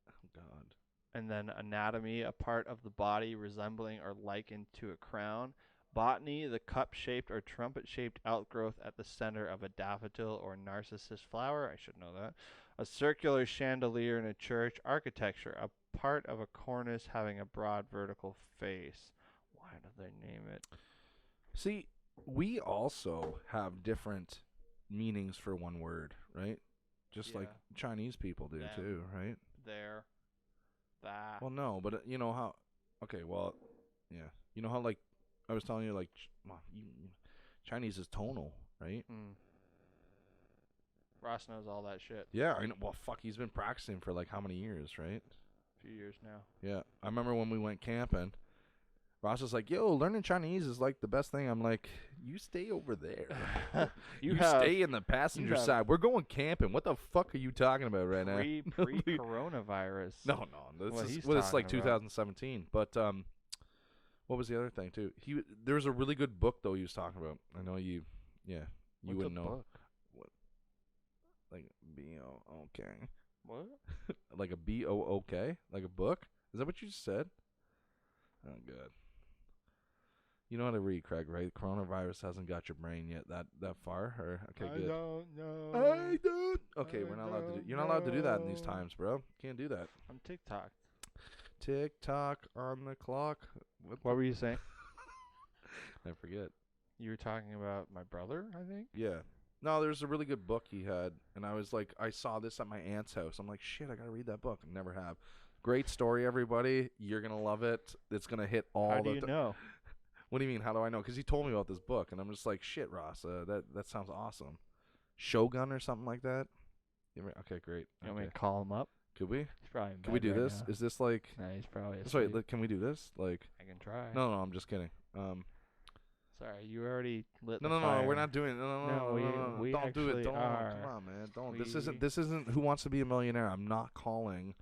Oh God. And then anatomy, a part of the body resembling or likened to a crown. Botany, the cup-shaped or trumpet-shaped outgrowth at the center of a daffodil or narcissus flower. I should know that. A circular chandelier in a church. Architecture, a part of a cornice having a broad vertical face. Why did they name it? See, we also have different meanings for one word, right? Just like Yeah. Chinese people do Them. too, right? There. That. Well, no, but you know how? Okay, well, yeah, you know how like I was telling you, like, Chinese is tonal, right? Ross knows all that shit. Yeah, I know. Well, fuck, he's been practicing for like how many years, right? A few years now. Yeah, I remember when we went camping. Ross was like, "Yo, learning Chinese is like the best thing." I'm like, "You stay over there. you stay in the passenger have side. We're going camping. What the fuck are you talking about right now?" Pre-coronavirus. No, What this he's is like talking about. 2017. But what was the other thing too? There was a really good book though he was talking about. I know you What's wouldn't a know. book? What? Like B-O-O-K. What? Like a B-O-O-K? Like a book? Is that what you just said? Oh, good. You know how to read, Craig, right? Coronavirus hasn't got your brain yet that far. Or okay, good. don't know. I don't. Okay, I we're not allowed to do. don't You're not allowed to do that in these know. times, bro. Can't do that. I'm TikTok. Tick-tock on the clock. What were you saying? I forget. You were talking about my brother, I think. Yeah. No, there's a really good book he had, and I was like, I saw this at my aunt's house. I'm like, shit, I gotta read that book. I never have. Great story, everybody. You're gonna love it. It's gonna hit all How the do you know? What do you mean? How do I know? Because he told me about this book, and I'm just like, shit, Ross. That sounds awesome. Shogun or something like that. Okay, great. You want me Okay. to call him up? Could we? He's probably in Can we bed do right this? now. Is this like? No, he's probably Sorry, asleep. can we do this? Like? I can try. No, I'm just kidding. Sorry, you already lit No, the no, fire. we're not doing. No, we don't do it. actually Don't. are. Come on, man. Don't. We- This isn't Who Wants to Be a Millionaire. I'm not calling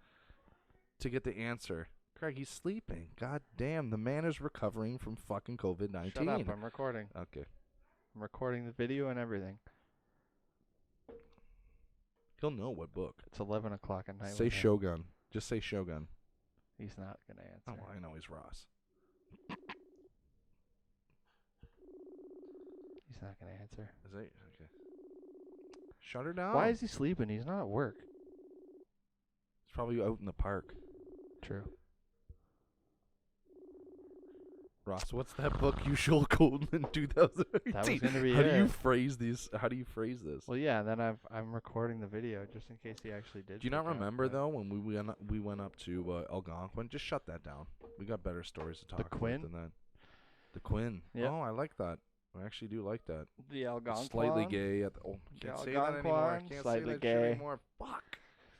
to get the answer. Craig, he's sleeping. God damn, the man is recovering from fucking COVID-19. Shut up, I'm recording. Okay. I'm recording the video and everything. He'll know what book. It's 11 o'clock at night. Say with him. Shogun. Just say Shogun. He's not going to answer. Oh, I know he's Ross. He's not gonna answer. Is that okay? Shut her down. Why is he sleeping? He's not at work. He's probably out in the park. True. Ross, what's that book you showed Colton in 2018? That was gonna be How do you it. phrase these? How do you phrase this? Well, yeah. Then I'm recording the video just in case he actually did. Do you not pick up, remember but- though when we went up to Algonquin? Just shut that down. We got better stories to talk Quinn? about than that. The Quinn. Yep. Oh, I like that. I actually do like that. The Algonquin. Slightly gay at the. Oh, The can't say that anymore. I Algonquin, can't slightly say that gay. shit anymore. Fuck.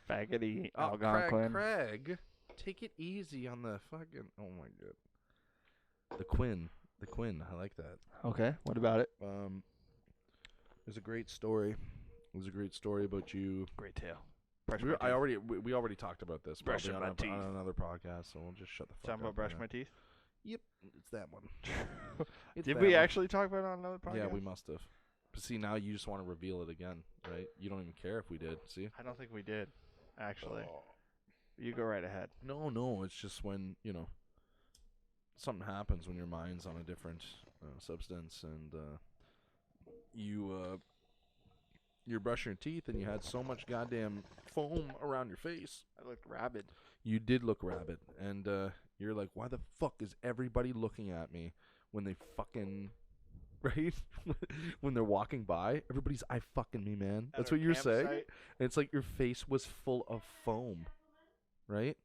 Faggoty Oh, Algonquin. Craig, take it easy on the fucking. Oh my god. The Quinn. The Quinn. I like that. Okay. What about it? There's a great story. There's a great story about you. Great tale. We already talked about this. Brushing probably my teeth. on another podcast, so we'll just shut the fuck Talking up. about brush on my that. teeth. Yep, it's that one. It's Did that we one. actually talk about it on another podcast? Yeah, we must have. But see, now you just want to reveal it again, right? You don't even care if we did. See? I don't think we did, actually. Oh. You go right ahead. No. It's just when something happens when your mind's on a different substance, and you're brushing your teeth, and you had so much goddamn foam around your face. I looked rabid. You did look rabid, and you're like, why the fuck is everybody looking at me when they fucking, right? When they're walking by, everybody's eye fucking me, man. At That's our what you're saying. campsite? And it's like your face was full of foam, right?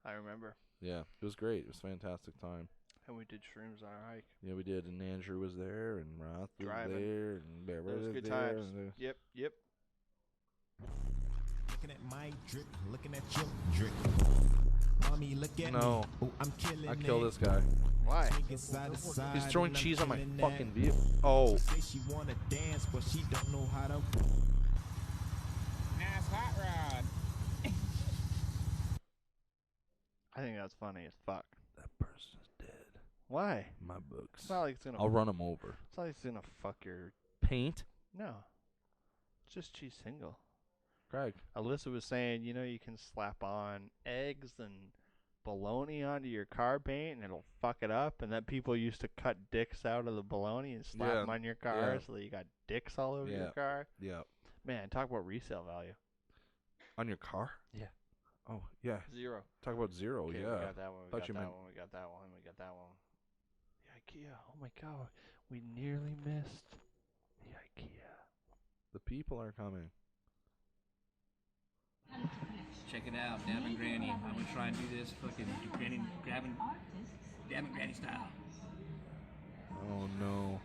I remember. Yeah, it was great. It was a fantastic time. And we did shrooms on our hike. Yeah, we did, and Andrew was there, and Roth was Driving. there, and Bear Those was good there. times. and, Yep. Looking at my drip, looking at your drip. Mommy, look at No. me. Oh, I'm killing I kill this guy. Why? Swinging side to side, He's throwing and I'm cheese on my feeling fucking that. vehicle. Oh. She say she wanna dance, but she don't know how to. Nice hot rod. I think that's funny as fuck. That person's dead. Why? My books. It's not like it's gonna. I'll run him over. It's not like it's gonna fuck your. Paint? No. It's just cheese single. Craig. Alyssa was saying, you can slap on eggs and bologna onto your car paint and it'll fuck it up. And then people used to cut dicks out of the bologna and slap Yeah. them on your car Yeah. so that you got dicks all over Yeah. your car. Yeah. Man, talk about resale value. On your car? Yeah. Oh, yeah. 0. Talk about 0, Okay, yeah. We got that one. We Thought got you that meant- one. We got that one. We got that one. The IKEA. Oh my god. We nearly missed the IKEA. The people are coming. Check it out, dabbing granny. I'm gonna try and do this fucking granny dabbing granny style. Oh, no.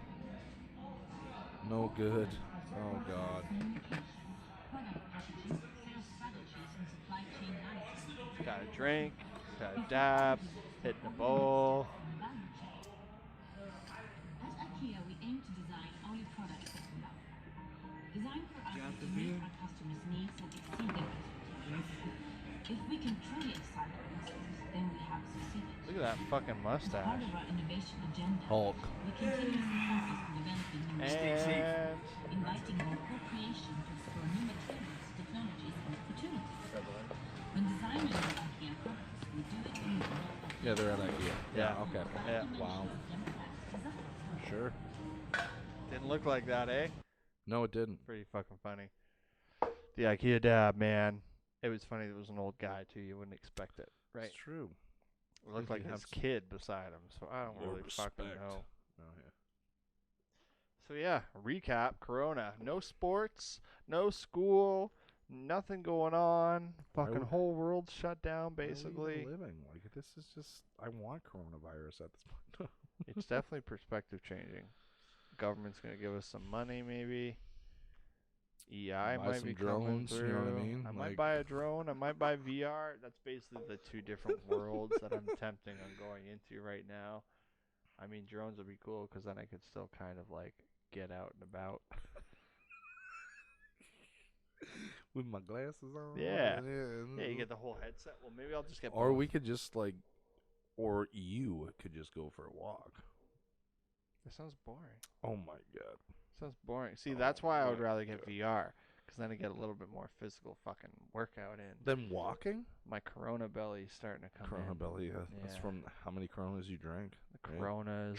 No good. Oh, God. Got a drink. Got a dab. Hitting the bowl. At IKEA, we aim to design only products that we love. Design for us is to meet our customers' needs and exceed their expectations. If we can truly excite our customers, then we have succeeded. Look at that fucking Part mustache. of our innovation agenda, Hulk. we continuously focus on developing new And inviting more co-creation to explore new materials, technologies, and opportunities. When designing our IKEA products, we do it in the Yeah, they're at IKEA. Yeah. Okay. Yeah. Wow. Sure. didn't look like that, eh? No, it didn't. Pretty fucking funny. The IKEA dab, man. It was funny. It was an old guy too. You wouldn't expect it, right? It's true. It looked like He his had kid beside him, so I don't more really fucking respect. know. Oh, yeah. So yeah, recap: Corona, no sports, no school, nothing going on. Fucking would- whole world shut down, Why are we basically. even living like this is just. I want coronavirus at this point. It's definitely perspective changing. Government's gonna give us some money, maybe. EI Buy might some be coming drones, through. you know what I mean? I might Like- buy a drone. I might buy VR. That's basically the two different worlds that I'm tempting on going into right now. I mean, drones would be cool because then I could still kind of like get out and about. With my glasses on. Yeah. and- Yeah, you get the whole headset. Well, maybe I'll just get. Or both. we could just like, or you could just go for a walk. That sounds boring. Oh my god. Sounds boring. See, that's why I would my rather get VR. Because then I get a little bit more physical fucking workout in. Then walking? My Corona belly's starting to come Corona in. belly, yeah. That's from how many Coronas you drank. The right? Coronas.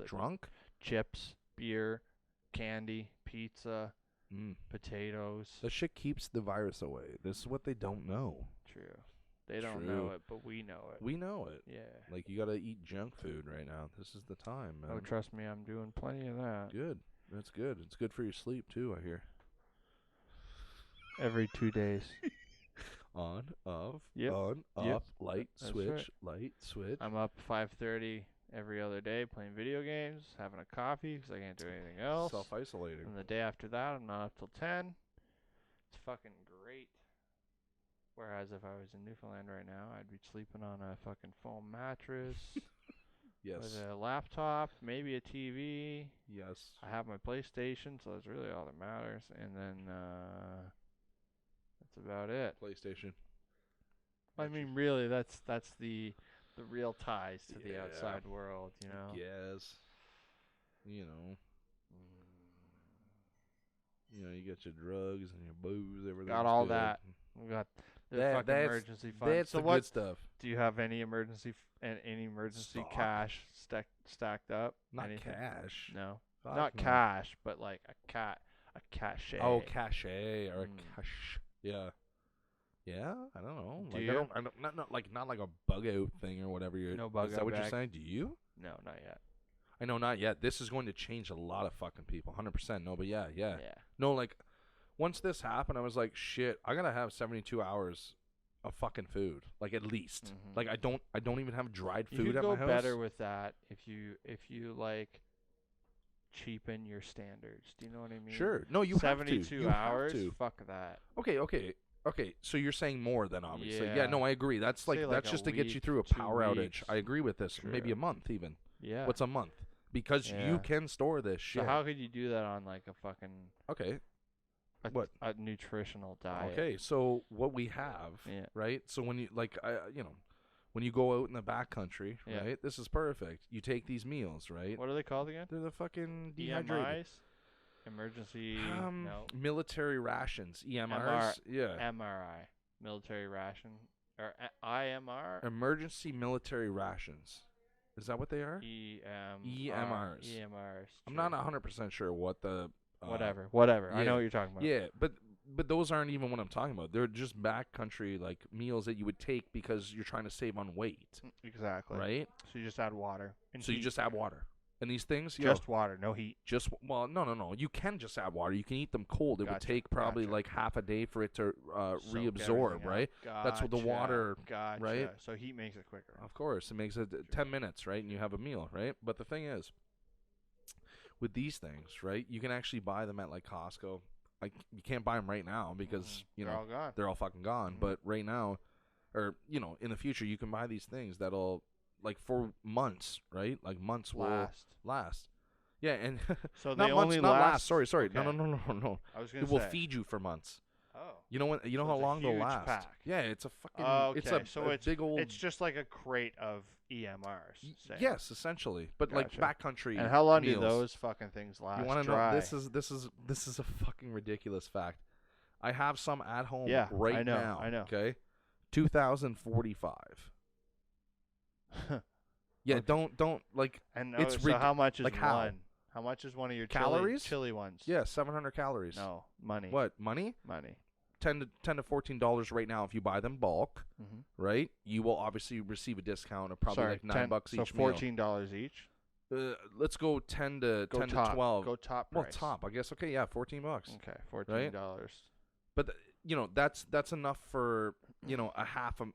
Drunk? Chips, beer, candy, pizza, potatoes. That shit keeps the virus away. This is what they don't know. True. They don't know it, but we know it. We know it. Yeah. Like, you got to eat junk food right now. This is the time, man. Oh, trust me, I'm doing plenty of that. Good. That's good. It's good for your sleep, too, I hear. Every 2 days. On, off, yep. on, yep. off, light, That's switch, right. light, switch. I'm up 5:30 every other day playing video games, having a coffee because I can't do anything else. Self-isolating. And the day after that, I'm not up till 10. It's fucking great. Whereas if I was in Newfoundland right now, I'd be sleeping on a fucking foam mattress. Yes. With a laptop, maybe a TV. Yes. I have my PlayStation, so that's really all that matters. And then that's about it. PlayStation. I mean, really, that's the real ties to the outside world, you know. Yes. You know. You know, you got your drugs and your booze, everything. Got all that. We got the fucking emergency fund. That's so the what good stuff. Do you have any emergency cash stacked up? Not Anything? cash. No. Fuck Not no. cash, but like a cachet. Oh, cachet or a cash. Yeah. Yeah, I don't know. Do like you? I don't not like a bug out thing or whatever you're. No bug Is that out what you're bag? saying? Do you? No, not yet. I know, not yet. This is going to change a lot of fucking people. 100%. No, but yeah. No, like once this happened, I was like, shit, I gotta have 72 hours of fucking food, like at least. Like I don't even have dried You food could at go my house. better with that if you like cheapen your standards. Do you know what I mean? Sure. No, you have to. 72 You have hours. to. Fuck that. Okay. So you're saying more than obviously. Yeah. Yeah. No, I agree. That's like Say like that's a just to get you week, through a 2 power outage. weeks. I agree with this. Maybe a True. month even. Yeah. What's a month? Because you can store this shit. So how could you do that on like a fucking what a nutritional diet? Okay, so what we have, right? So when you when you go out in the backcountry, right? This is perfect. You take these meals, right? What are they called again? They're the fucking dehydrated. EMIs? Emergency no. Military rations, EMRs, MRI, military ration, or IMR. Emergency military rations. Is that what they are? EMRs. EMRs. I'm not 100% sure what the. Whatever. Yeah. I know what you're talking about. Yeah, but those aren't even what I'm talking about. They're just backcountry like meals that you would take because you're trying to save on weight. Exactly. Right. So you just add water. So you just add water. And these things, just water, no heat. No. You can just add water. You can eat them cold. It would take probably like half a day for it to reabsorb, right? That's what the water, right? So heat makes it quicker. Of course, it makes it 10 minutes, right? And you have a meal, right? But the thing is, with these things, right? You can actually buy them at like Costco. Like you can't buy them right now because they're all gone. They're all fucking gone. But right now, or in the future, you can buy these things that'll. Like for months, right? Like months will last. Yeah, and so not they months, only not last. Sorry. Okay. No. I was gonna it will say. feed you for months. Oh. You know when? You know So how it's a long they'll huge last? pack. Yeah, it's a fucking. Okay. It's a big old. It's just like a crate of EMRs. say. Yes, essentially, but like backcountry. And how long meals. do those fucking things last? You want to dry? know? This is a fucking ridiculous fact. I have some at home right I know, now. I know. Okay, 2045. Yeah, don't like. And it's so how much is like one? How much is one of your calories? chili ones? Yeah, 700 calories. No, money. What money? Money. $10 to $14 right now if you buy them bulk. Right? You will obviously receive a discount of probably like $9 each. So $14 each. Let's go 10 to Go 10 top. to 12. Go top Well, price. top, I guess. Okay, yeah, $14. Okay, $14. Right? But that's enough for a half a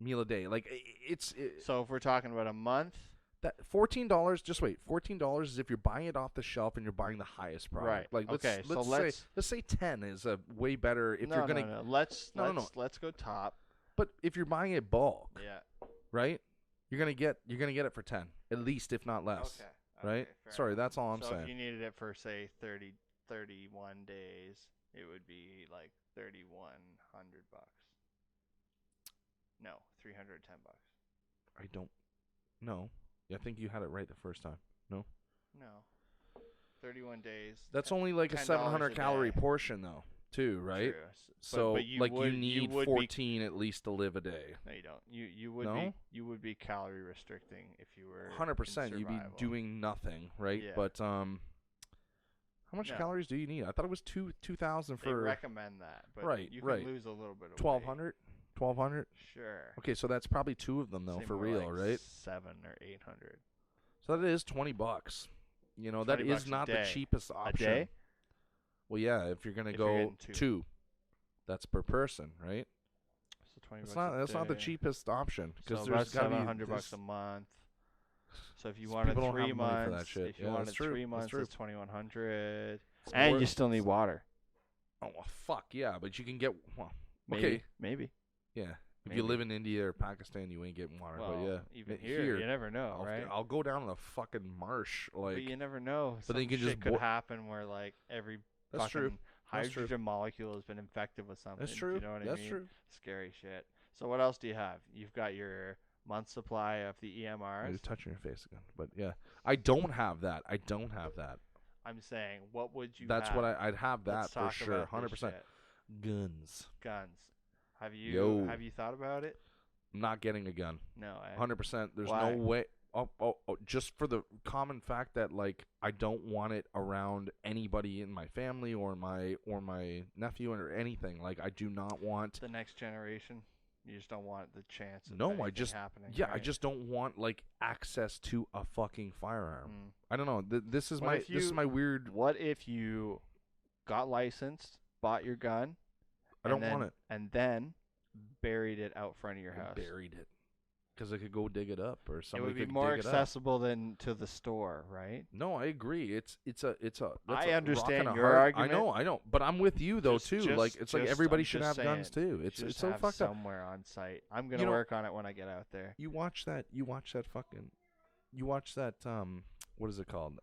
meal a day. Like it's so if we're talking about a month, that $14. Just wait, $14 is if you're buying it off the shelf and you're buying the highest product. Right. Like Okay, so let's say 10 is a way better if you're gonna. No. Let's go top. But if you're buying it bulk, Yeah. right? You're gonna get it for 10 at least, if not less. Okay. Right? fair Sorry, enough. that's all I'm so saying. if you needed it for say 31 days, it would be like $3,100. No, $310. I don't know. I think you had it right the first time. No? No. 31 days. That's only like a $10 700 a calorie day. portion though. too, right? True. So but you like would, you need would 14 at least to live a day. No, you don't. You would No? you would be calorie restricting if you were 100%. in You'd be survival. doing nothing, right? Yeah. But how much No. calories do you need? I thought it was 2,000 They for. recommend that, but Right, you can right. lose a little bit of 1,200. 1,200. Sure. Okay, so that's probably 2 of them though, Say for more real, like right? 7 or 800. So that is $20. You know, that 20 is bucks a not the day. cheapest A option. day? Well, yeah, if you're gonna If you're go getting two. that's per person, right? So 20 That's bucks not a that's not the day. cheapest option because So there's about gotta be $700 a month. So if you wanted people don't 3 have money for that months, shit. if you Yeah, wanted that's true. 3 That's months, true. it's 2,100, It's and more- you still need water. Oh well, fuck yeah, but you can get well, Maybe, okay, maybe. yeah. If Maybe. you live in India or Pakistan, you ain't getting water. Well, but yeah, even but here, you never know, I'll, right? I'll go down to the fucking marsh, like. But you never know. But then you can shit just could bo- happen where like every That's fucking true. That's true. hydrogen molecule has been infected with something. That's true. You know what I That's mean? true. Scary shit. So what else do you have? You've got your month supply of the You're EMRs. touching your face again, but yeah, I don't have that. I don't have that. I'm saying, what would you? That's have? what I'd have that Let's for talk sure, about this 100%. shit. Guns. Guns. Have you Yo. have you thought about it? I'm not getting a gun. No. 100%. There's Why? no way. Oh, just for the common fact that like I don't want it around anybody in my family or my nephew or anything. Like I do not want The next generation. You just don't want the chance of No, I anything just happening. yeah, I right? just don't want like access to a fucking firearm. Mm. I don't know. This is What if this is you- my weird. What if you got licensed, bought your gun? I don't want it. And then buried it out front of your house. Buried it because I could go dig it up or It somebody would be could more dig it up. accessible than to the store, right? No, I agree. It's a that's I a understand rock and a your hard, argument. I know, but I'm with you though too. Like it's like everybody I'm should just have guns saying, too. It's just so have fucked up. somewhere on site. I'm gonna You know- work on it when I get out there. You watch that fucking what is it called?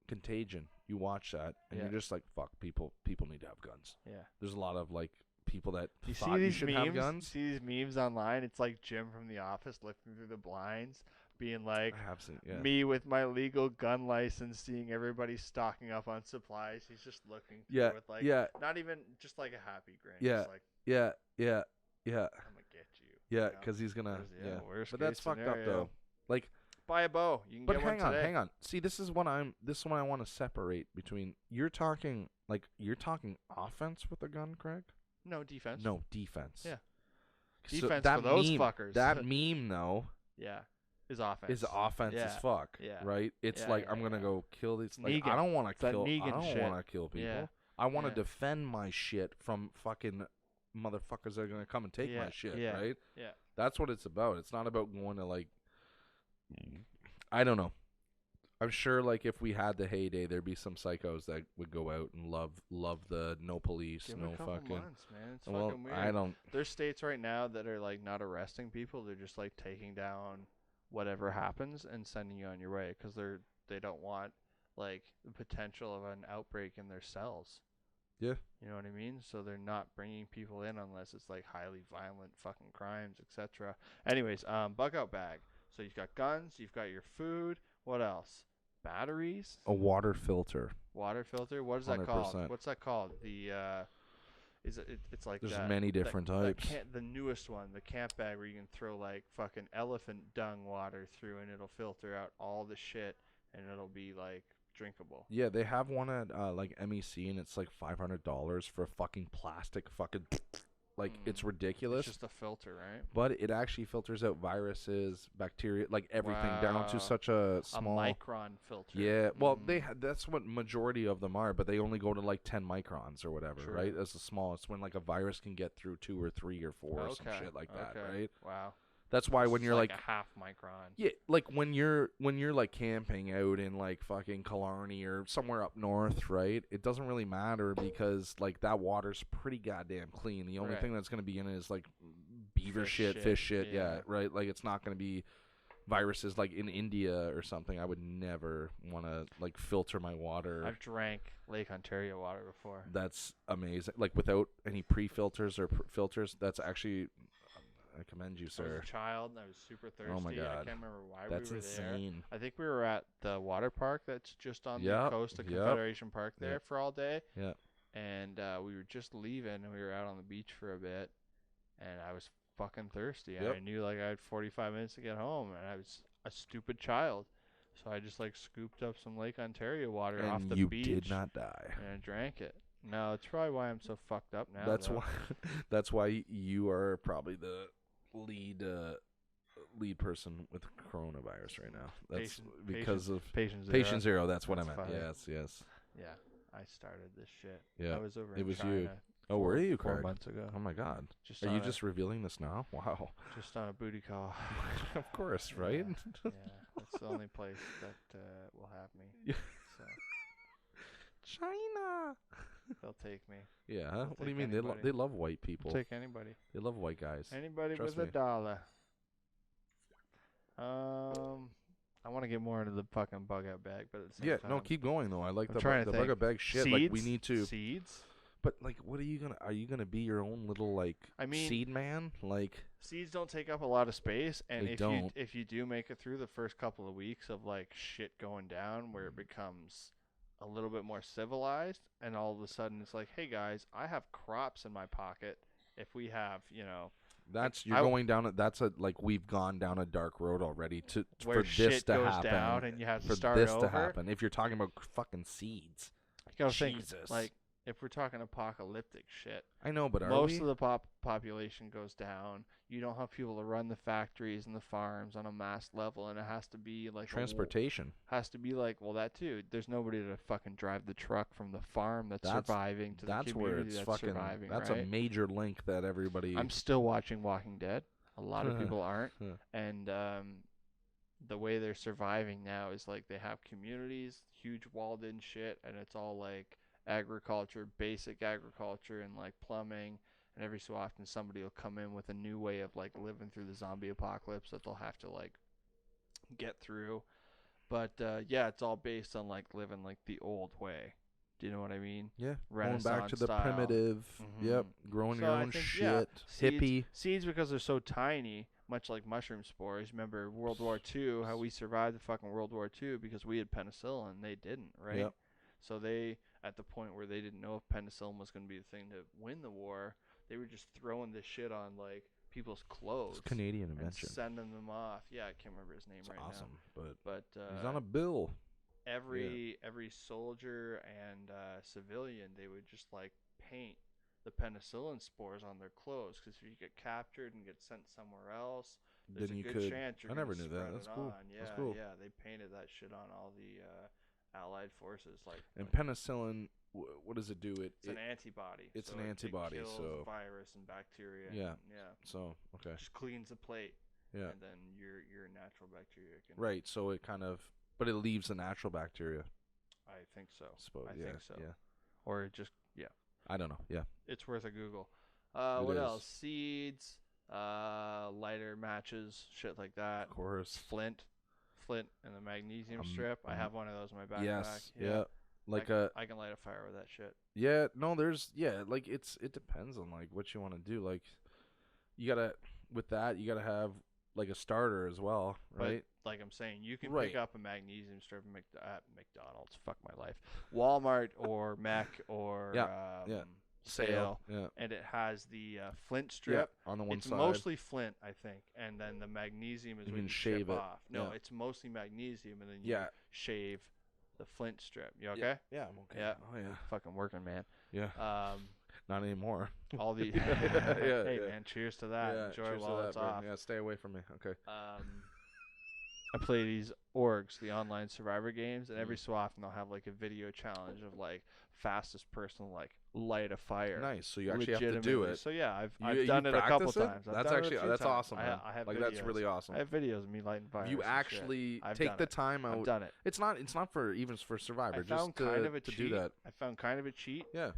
Contagion. You watch that and Yeah. you're just like, fuck, people need to have guns. Yeah. There's a lot of like people that You thought see you these should memes? have guns. See these memes online? It's like Jim from The Office looking through the blinds, being like, I have seen, yeah. me with my legal gun license, seeing everybody stocking up on supplies. He's just looking through Yeah, with like, yeah. not even just like a happy grin. Yeah, Just like, yeah. I'm gonna get you. Yeah, you know? because he's gonna. Yeah, Yeah, worst but that's case fucked up scenario. though. Like, Buy a bow. You can but get hang one on, today. hang on. See, this is what I want to separate between. You're talking offense with a gun, Craig? No defense. No, defense. Yeah. So Defense that for those meme, fuckers. That meme though Yeah. Is offense. is offense yeah. as fuck. Yeah. Right? It's Yeah, like yeah, I'm gonna yeah. go kill these. Like, Negan. I don't want It's to that kill. I Negan don't shit. want to kill people. Yeah. I want to Yeah. defend my shit from fucking motherfuckers that are gonna come and take Yeah, my shit. yeah, Right? yeah. That's what it's about. It's not about going to like. I don't know. I'm sure, like, if we had the heyday, there'd be some psychos that would go out and love the no police, Give it no a couple fucking. months, man. It's well, fucking weird. I don't. There's states right now that are like not arresting people. They're just like taking down whatever happens and sending you on your way because they don't want like the potential of an outbreak in their cells. Yeah. You know what I mean? So they're not bringing people in unless it's like highly violent fucking crimes, etc. Anyways, bug out bag. So you've got guns, you've got your food. What else? Batteries. A water filter. Water filter. What is that called? 100%. What's that called? The it's like There's that, many different types. The newest one, the camp bag, where you can throw like fucking elephant dung water through, and it'll filter out all the shit, and it'll be like drinkable. Yeah, they have one at like MEC, and it's like $500 for a fucking plastic fucking. Like it's ridiculous. It's just a filter, right? But it actually filters out viruses, bacteria, like everything down Wow. to such a small micron filter. Yeah, well, that's what majority of them are, but they only go to like 10 microns or whatever, True. right? That's the smallest. When like a virus can get through 2 or 3 or 4 or some shit like that, right? Wow. That's why This when is you're like like a half micron. yeah, like when you're like camping out in like fucking Killarney or somewhere up north, right? It doesn't really matter because like that water's pretty goddamn clean. The only Right. thing that's gonna be in it is like beaver Fish fish shit, shit, yeah, yeah. right? Like it's not gonna be viruses like in India or something. I would never want to like filter my water. I've drank Lake Ontario water before. That's amazing. Like without any pre-filters or filters, that's actually I commend you, I was sir. a child, and I was super thirsty. Oh my God. I can't remember why That's we were there. insane. I think we were at the water park that's just on the Yep, coast of yep. Confederation Park there Yep. for all day. Yeah. And we were just leaving, and we were out on the beach for a bit, and I was fucking thirsty. And Yep. I knew like I had 45 minutes to get home, and I was a stupid child. So I just like scooped up some Lake Ontario water off And the you beach. did not die. And I drank it. No, it's probably why I'm so fucked up now. That's though. why. That's why you are probably the lead person with coronavirus right now. That's because of patient zero. That's what I meant. funny. Yes. Yeah, I started this shit. Yeah. I was over It in was China you. Oh, were you, 4 Craig? months ago. Oh my God. Just Are on you a- just revealing this now? Wow. Just on a booty call. Of course, right? Yeah, that's the only place that will have me. Yeah. So China. they'll take me. Yeah. They'll What do you take mean? anybody. They love white people. Take anybody. They love white guys. Anybody Trust with me. a dollar. I want to get more into the fucking bug out bag, but at the same Yeah. time, No, keep going though. I like I'm the trying to bug think. out bag shit. Seeds? Like we need to. Seeds. But like, what are you gonna? Are you gonna be your own little like I mean, seed man? Like seeds don't take up a lot of space, and They if don't. you do make it through the first couple of weeks of like shit going down, where it becomes a little bit more civilized, and all of a sudden it's like, hey guys, I have crops in my pocket. If we have, that's like, you're going down. That's a like we've gone down a dark road already Where for this shit to goes happen. down and you have to for start this over. to happen. If you're talking about fucking seeds, you gotta think, Jesus. like, if we're talking apocalyptic shit, I know, but are most we? of the population goes down. You don't have people to run the factories and the farms on a mass level, and it has to be like Transportation. Has to be like, well, that too. There's nobody to fucking drive the truck from the farm that's surviving to the That's community where it's that's fucking. surviving. That's right? a major link that everybody. I'm still watching Walking Dead. A lot of people aren't, and the way they're surviving now is like they have communities, huge walled-in shit, and it's all like agriculture, basic agriculture, and like plumbing. And every so often somebody will come in with a new way of like living through the zombie apocalypse that they'll have to like get through. But yeah, it's all based on like living like the old way. Do you know what I mean? Yeah, Renaissance going back to the style. primitive. Mhm. Yep, growing So your I own think, shit. yeah, Hippie. Seeds because they're so tiny, much like mushroom spores. Remember World War II, how we survived the fucking World War II because we had penicillin, they didn't, right? Yep. So they, at the point where they didn't know if penicillin was going to be the thing to win the war, they were just throwing this shit on like people's clothes. It's Canadian and invention. sending them off. Yeah, I can't remember his name It's right awesome, now. but But he's on a bill. every soldier and civilian, they would just like paint the penicillin spores on their clothes, because if you get captured and get sent somewhere else, there's Then a you good could- chance you're I never gonna knew that. spread That's it cool. on. Yeah, That's cool. yeah, they painted that shit on all the Allied forces. Like, And penicillin, what does it do? it's an antibody. It's so an antibody, It kills so virus and bacteria. Yeah. and, yeah. So okay. Just cleans the plate. Yeah. And then your natural bacteria can. Right. So it kind of, but it leaves the natural bacteria. I think so. Suppose. I yeah. think so. Yeah. Or it just I don't know. Yeah. It's worth a Google. It What is. else? Seeds, lighter matches, shit like that. Of course. Flint and the magnesium strip. I have one of those in my backpack. Yes. Yeah. Like I can light a fire with that shit. Yeah. No. There's. Yeah. Like it depends on like what you want to do. Like you gotta with that you gotta have like a starter as well, right? But like I'm saying, you can Right. pick up a magnesium strip at McDonald's. Fuck my life. Walmart or Mac or Sale. Yeah. And it has the flint strip. on the one it's side. mostly flint, I think, and then the magnesium is You what can you shave chip it. off. No, Yeah. it's mostly magnesium, and then you Yeah. shave the flint strip. You okay? Yeah, I'm okay. Yeah. Oh yeah. Fucking working, man. Yeah. Not anymore. All the yeah, hey yeah. man, cheers to that. Yeah, Enjoy cheers to while that, it's bro. off. Yeah, stay away from me. Okay. I play these orgs, the online survivor games, and Mm. every so often they'll have like a video challenge of like fastest person to, like light a fire. Nice. So you actually have to do legitimately. it. So yeah, I've You done it a couple practice it? times. I've That's done it a actually few that's times. awesome. Man. I have like videos. that's really awesome. I have videos of me lighting fires. You and actually shit. I've take done the it. time out. I've done it. It's not for even for Survivor. I Just found to, kind of a to cheat. do that. I found kind of a cheat. Yeah.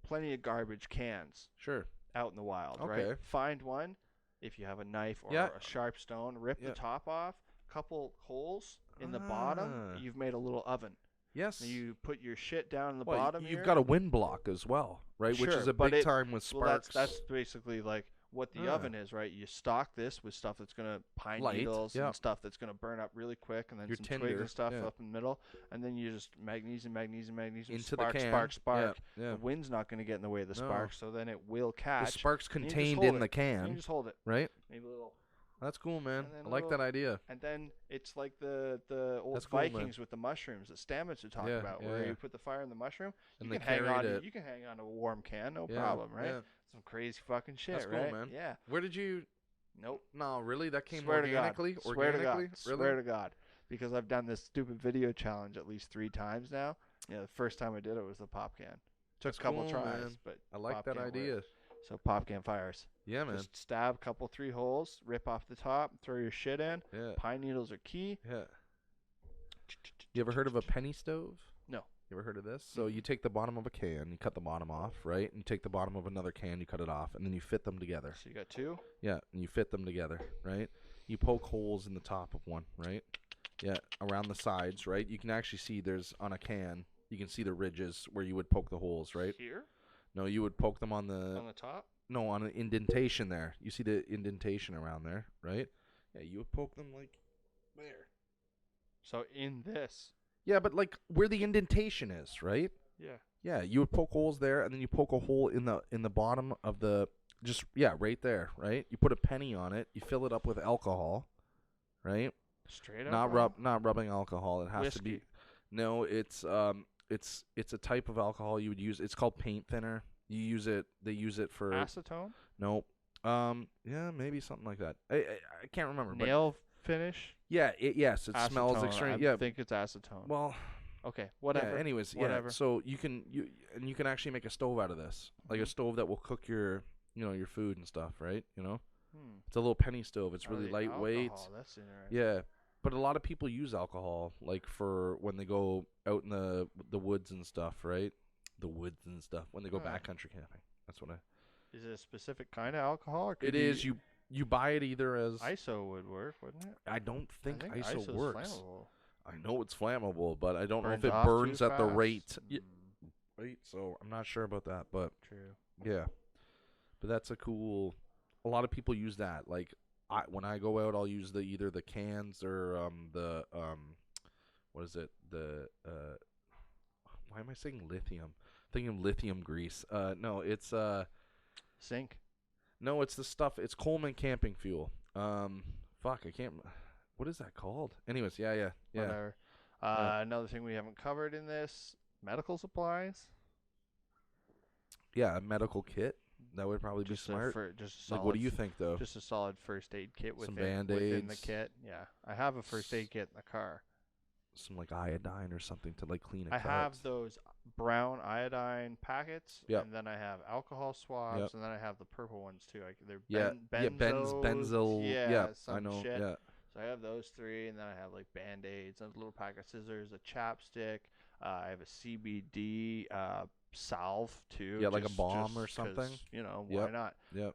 Plenty of garbage cans. Sure. Out in the wild, Okay. right? Find one. If you have a knife or Yeah. a sharp stone, rip Yeah. the top off. Couple holes in the bottom. Ah. You've made a little oven. Yes. And you put your shit down in the Well, bottom. you've here. got a wind block as well, right? Which Sure, is a but big time with Well, sparks. that's basically like what the oven is, right? You stock this with stuff that's gonna pine Light, needles yeah. and stuff that's gonna burn up really quick, and then Your some tinder, twigs and stuff yeah. up in the middle, and then you just magnesium, Into spark, the can. spark, spark. Yeah, yeah. The wind's not gonna get in the way of the No. spark, so then it will catch. The spark's and you just contained hold in it. the can. You just hold it, right? Maybe a little. That's cool, man. And then I like that idea. And then it's like the old That's cool, man. Vikings with the mushrooms that Stamets would talk Yeah, about, yeah, where yeah. you put the fire in the mushroom. And You they can hang on. carried it. You can hang on to a warm can, no Yeah, problem, right? yeah. Some crazy fucking shit, That's cool, right? man. Yeah. Where did you? Nope. No, really? That came Swear organically? To God. Swear to God. Really? Swear to God. Because I've done this stupid video challenge at least 3 times now. Yeah, the first time I did it was the pop can. Took That's a couple cool, tries, man. but I like pop that can idea. works. So pop can fires. Yeah, man. Just stab a couple 3 holes, rip off the top, throw your shit in. Yeah. Pine needles are key. Yeah. You ever heard of a penny stove? No. You ever heard of this? So you take the bottom of a can, you cut the bottom off, right? And you take the bottom of another can, you cut it off, and then you fit them together. So you got 2? Yeah, and you fit them together, right? You poke holes in the top of one, right? Yeah, around the sides, right? You can actually see there's on a can, you can see the ridges where you would poke the holes, right? Here? No, you would poke them on the top? No, on an indentation there. You see the indentation around there, right? Yeah, you would poke them like there. So in this. Yeah, but like where the indentation is, right? Yeah. Yeah, you would poke holes there, and then you poke a hole in the bottom of the right there, right? You put a penny on it, you fill it up with alcohol, right? Straight up. Not rubbing alcohol. It has Whiskey. to be. No, it's a type of alcohol you would use. It's called paint thinner. You use it. They use it for Acetone? Nope. Yeah, maybe something like that. I can't remember. but Nail finish? Yeah. Yes. It smells Acetone. extreme. I Yeah. think it's acetone. Well. Okay. Whatever. Yeah, anyways, whatever. yeah. So you can actually make a stove out of this, like a stove that will cook your food and stuff, right? It's a little penny stove. It's really the lightweight. alcohol, that's interesting. Yeah, but a lot of people use alcohol, like for when they go out in the woods and stuff, right? The woods and stuff when they go backcountry camping. That's what Is it a specific kind of alcohol? Or could it is. You buy it either as ISO would work, wouldn't it? I don't think, ISO ISO's works. flammable. I know it's flammable, but I don't know if Burns it off burns too at the fast? rate. Right, so I'm not sure about that, but True. yeah. But that's a cool. A lot of people use that. Like when I go out, I'll use either the cans or what is it? Why am I saying lithium? I'm thinking of lithium grease. No, it's Zinc. No, it's the stuff. It's Coleman camping fuel. Fuck, I can't. What is that called? Anyways, yeah. Whatever. Yeah. Another thing we haven't covered in this: medical supplies. Yeah, a medical kit. That would probably Just be smart. just a Like, what do solid you think, though? Just a solid first aid kit Some within the Band-Aids. kit. Yeah, I have a first aid kit in the car. Some like iodine or something to like clean a I cut. have those brown iodine packets, Yep. and then I have alcohol swabs, Yep. and then I have the purple ones too. They're Yeah, benzos, benzyl. Yeah, some I know. shit. Yeah. So I have those 3, and then I have like Band-Aids, a little pack of scissors, a chapstick. I have a CBD salve too. Yeah, like a just balm or 'cause, something. why Yep. not? Yep.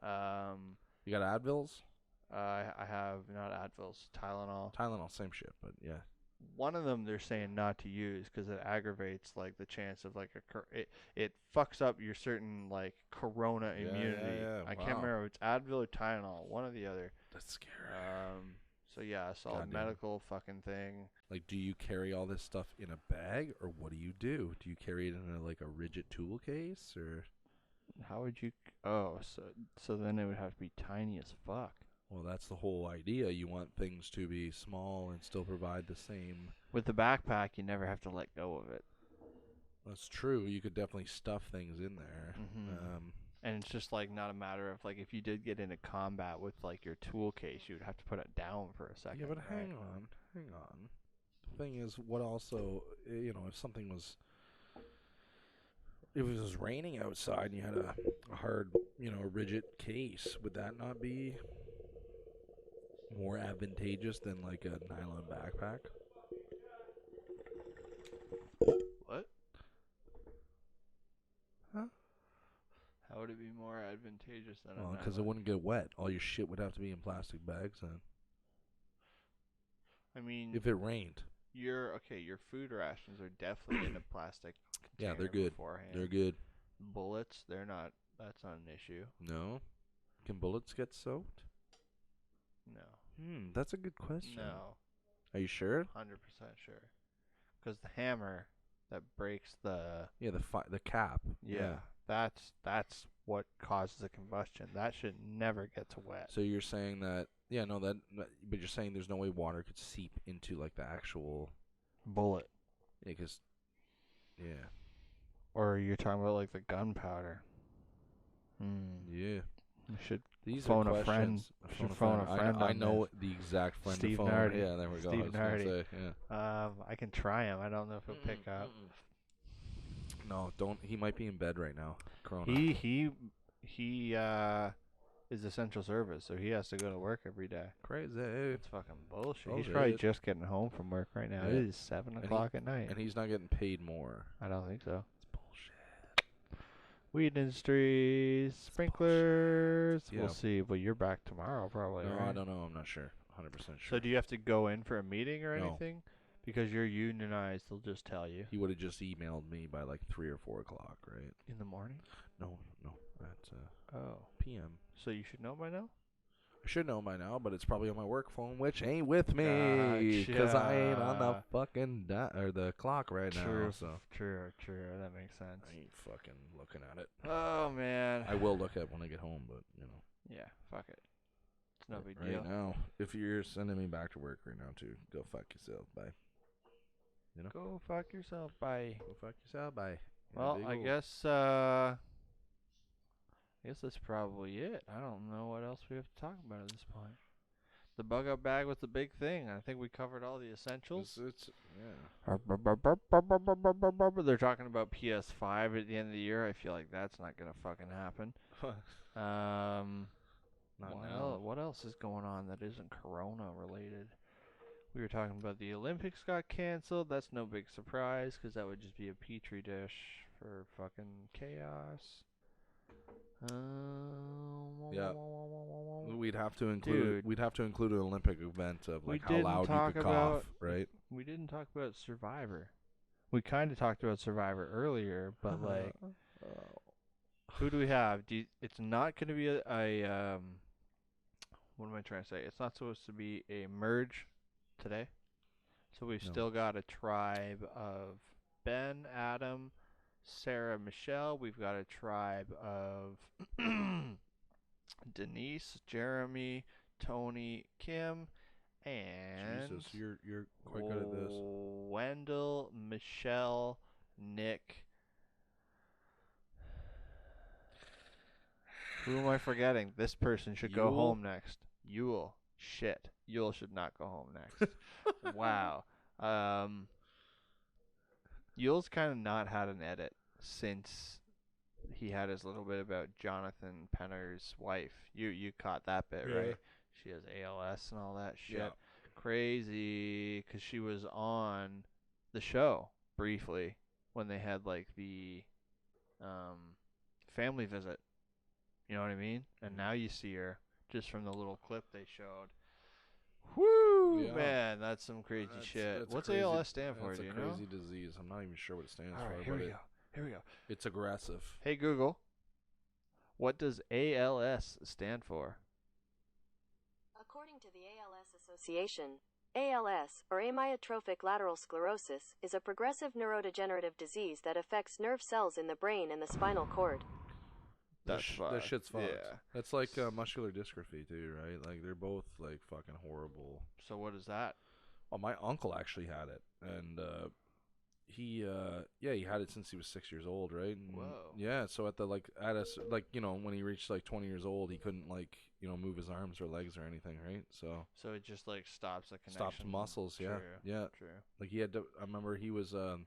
You got Advils? I have not Advils, Tylenol. Tylenol, same shit, but yeah. One of them they're saying not to use because it aggravates like the chance of like it fucks up your certain like corona immunity. yeah, I can't wow. remember if it's Advil or Tylenol, one or the other. That's scary. So yeah, a solid Goddamn. medical fucking thing. Like, do you carry all this stuff in a bag, or what do you do? Do you carry it in a rigid tool case, or? How would you? Oh, so then it would have to be tiny as fuck. Well, that's the whole idea. You want things to be small and still provide the same. With the backpack, you never have to let go of it. That's true. You could definitely stuff things in there. And it's just like not a matter of like if you did get into combat with like your tool case, you'd have to put it down for a second. Yeah, but right? hang on. The thing is, what also, if something was, if it was raining outside and you had a hard, rigid case, would that not be more advantageous than like a nylon backpack? What? Huh? How would it be more advantageous than Well, a because it nylon? wouldn't get wet. All your shit would have to be in plastic bags then. I mean, If it rained. your food rations are definitely in a plastic Yeah, container they're good. beforehand. They're good. Bullets, they're not. That's not an issue. No? Can bullets get soaked? No. That's a good question. No. Are you sure? 100% sure. Because the hammer that breaks the the cap. that's what causes the combustion. That should never get to wet. So you're saying that but you're saying there's no way water could seep into like the actual bullet. Yeah, Or you're talking about like the gunpowder. Yeah. You should These phone are a friend. questions. Should phone a friend. I know the exact friend Steve to phone. Nardi. Yeah, there we go. Steve Nardi. Yeah. I can try him. I don't know if he'll pick up. No, don't. He might be in bed right now. Corona. He is essential service, so he has to go to work every day. Crazy. It's fucking bullshit. He's Bullshit. probably just getting home from work right now. Yeah. It is 7 o'clock at night. And he's not getting paid more. I don't think so. It's bullshit. Weed industries, sprinklers. Yeah. We'll see. But you're back tomorrow, probably. No, right? I don't know. I'm not sure. 100% sure. So do you have to go in for a meeting or No. anything? Because you're unionized, they'll just tell you. He would have just emailed me by like 3 or 4 o'clock, right? In the morning? No. At PM. So you should know by now? I should know by now, but it's probably on my work phone, which ain't with me because I ain't on the fucking the clock right now. So True. That makes sense. I ain't fucking looking at it. Oh, man. I will look at it when I get home, but Yeah, fuck it. It's no big right deal. now, if you're sending me back to work right now too, go fuck yourself. Bye. Go fuck yourself. Bye. Go fuck yourself. Bye. Well, I guess that's probably it. I don't know what else we have to talk about at this point. The bug out bag was the big thing. I think we covered all the essentials. Yeah. They're talking about PS5 at the end of the year. I feel like that's not gonna fucking happen. What else is going on that isn't Corona related? We were talking about the Olympics got canceled. That's no big surprise because that would just be a petri dish for fucking chaos. Yeah. We'd have to include an Olympic event of like how loud you could cough, right? We didn't talk about Survivor. We kind of talked about Survivor earlier, but like, who do we have? It's not going to be a what am I trying to say? It's not supposed to be a merge today. So we've still got a tribe of Ben, Adam, Sarah, Michelle. We've got a tribe of Denise, Jeremy, Tony, Kim, and Jesus, you're quite good at this. Wendell, Michelle, Nick. Who am I forgetting? This person should go home next. Yule. Shit. Yule should not go home next. Wow. Yule's kind of not had an edit since he had his little bit about Jonathan Penner's wife. You caught that bit, right? She has ALS and all that shit. Yeah. Crazy, because she was on the show briefly when they had like the family visit. You know what I mean? And now you see her just from the little clip they showed. Woo! Yeah. Man, that's some crazy shit. That's What's crazy. ALS stand for? That's Do you a know? crazy disease. I'm not even sure what it stands All for. right, here we go. Here we go. It's aggressive. Hey Google, what does ALS stand for? According to the ALS Association, ALS, or amyotrophic lateral sclerosis, is a progressive neurodegenerative disease that affects nerve cells in the brain and the spinal cord. That shit's fucked. Yeah. That's like muscular dystrophy too, right? Like they're both like fucking horrible. So what is that? Well, my uncle actually had it, and he had it since he was 6 years old, right? And Whoa. Yeah, so when he reached like 20 years old, he couldn't move his arms or legs or anything, right? So it just like stops the connection. stops muscles, yeah, True. yeah. True. Like he had to. I remember he was to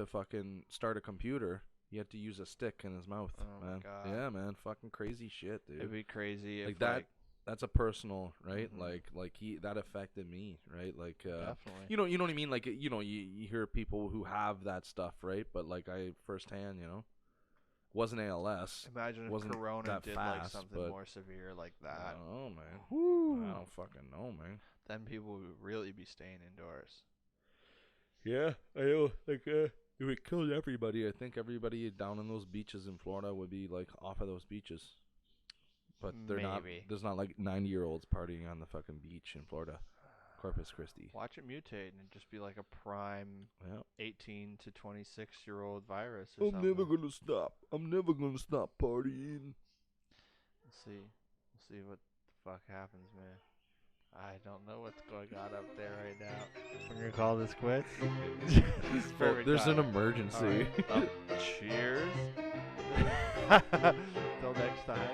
fucking start a computer. He had to use a stick in his mouth, Oh man. my God. Yeah, man, fucking crazy shit, dude. It'd be crazy like if that. like That's a personal, right? Mhm. Like that affected me, right? Like Definitely. you know what I mean? Like you hear people who have that stuff, right? But like I firsthand, wasn't ALS. Imagine if wasn't Corona that did like fast, something but more severe like I that. don't know, man. Woo. I don't fucking know, man. Then people would really be staying indoors. Yeah, I know. Like it would kill everybody. I think everybody down in those beaches in Florida would be like off of those beaches. But they're not. There's not like 90-year-olds partying on the fucking beach in Florida, Corpus Christi. Watch it mutate and just be like a prime 18 to 26-year-old virus or something. I'm never gonna stop. I'm never gonna stop partying. We'll see. We'll see what the fuck happens, man. I don't know what's going on up there right now. We're gonna call this quits. Well, there's an emergency. All right. Cheers. Till next time.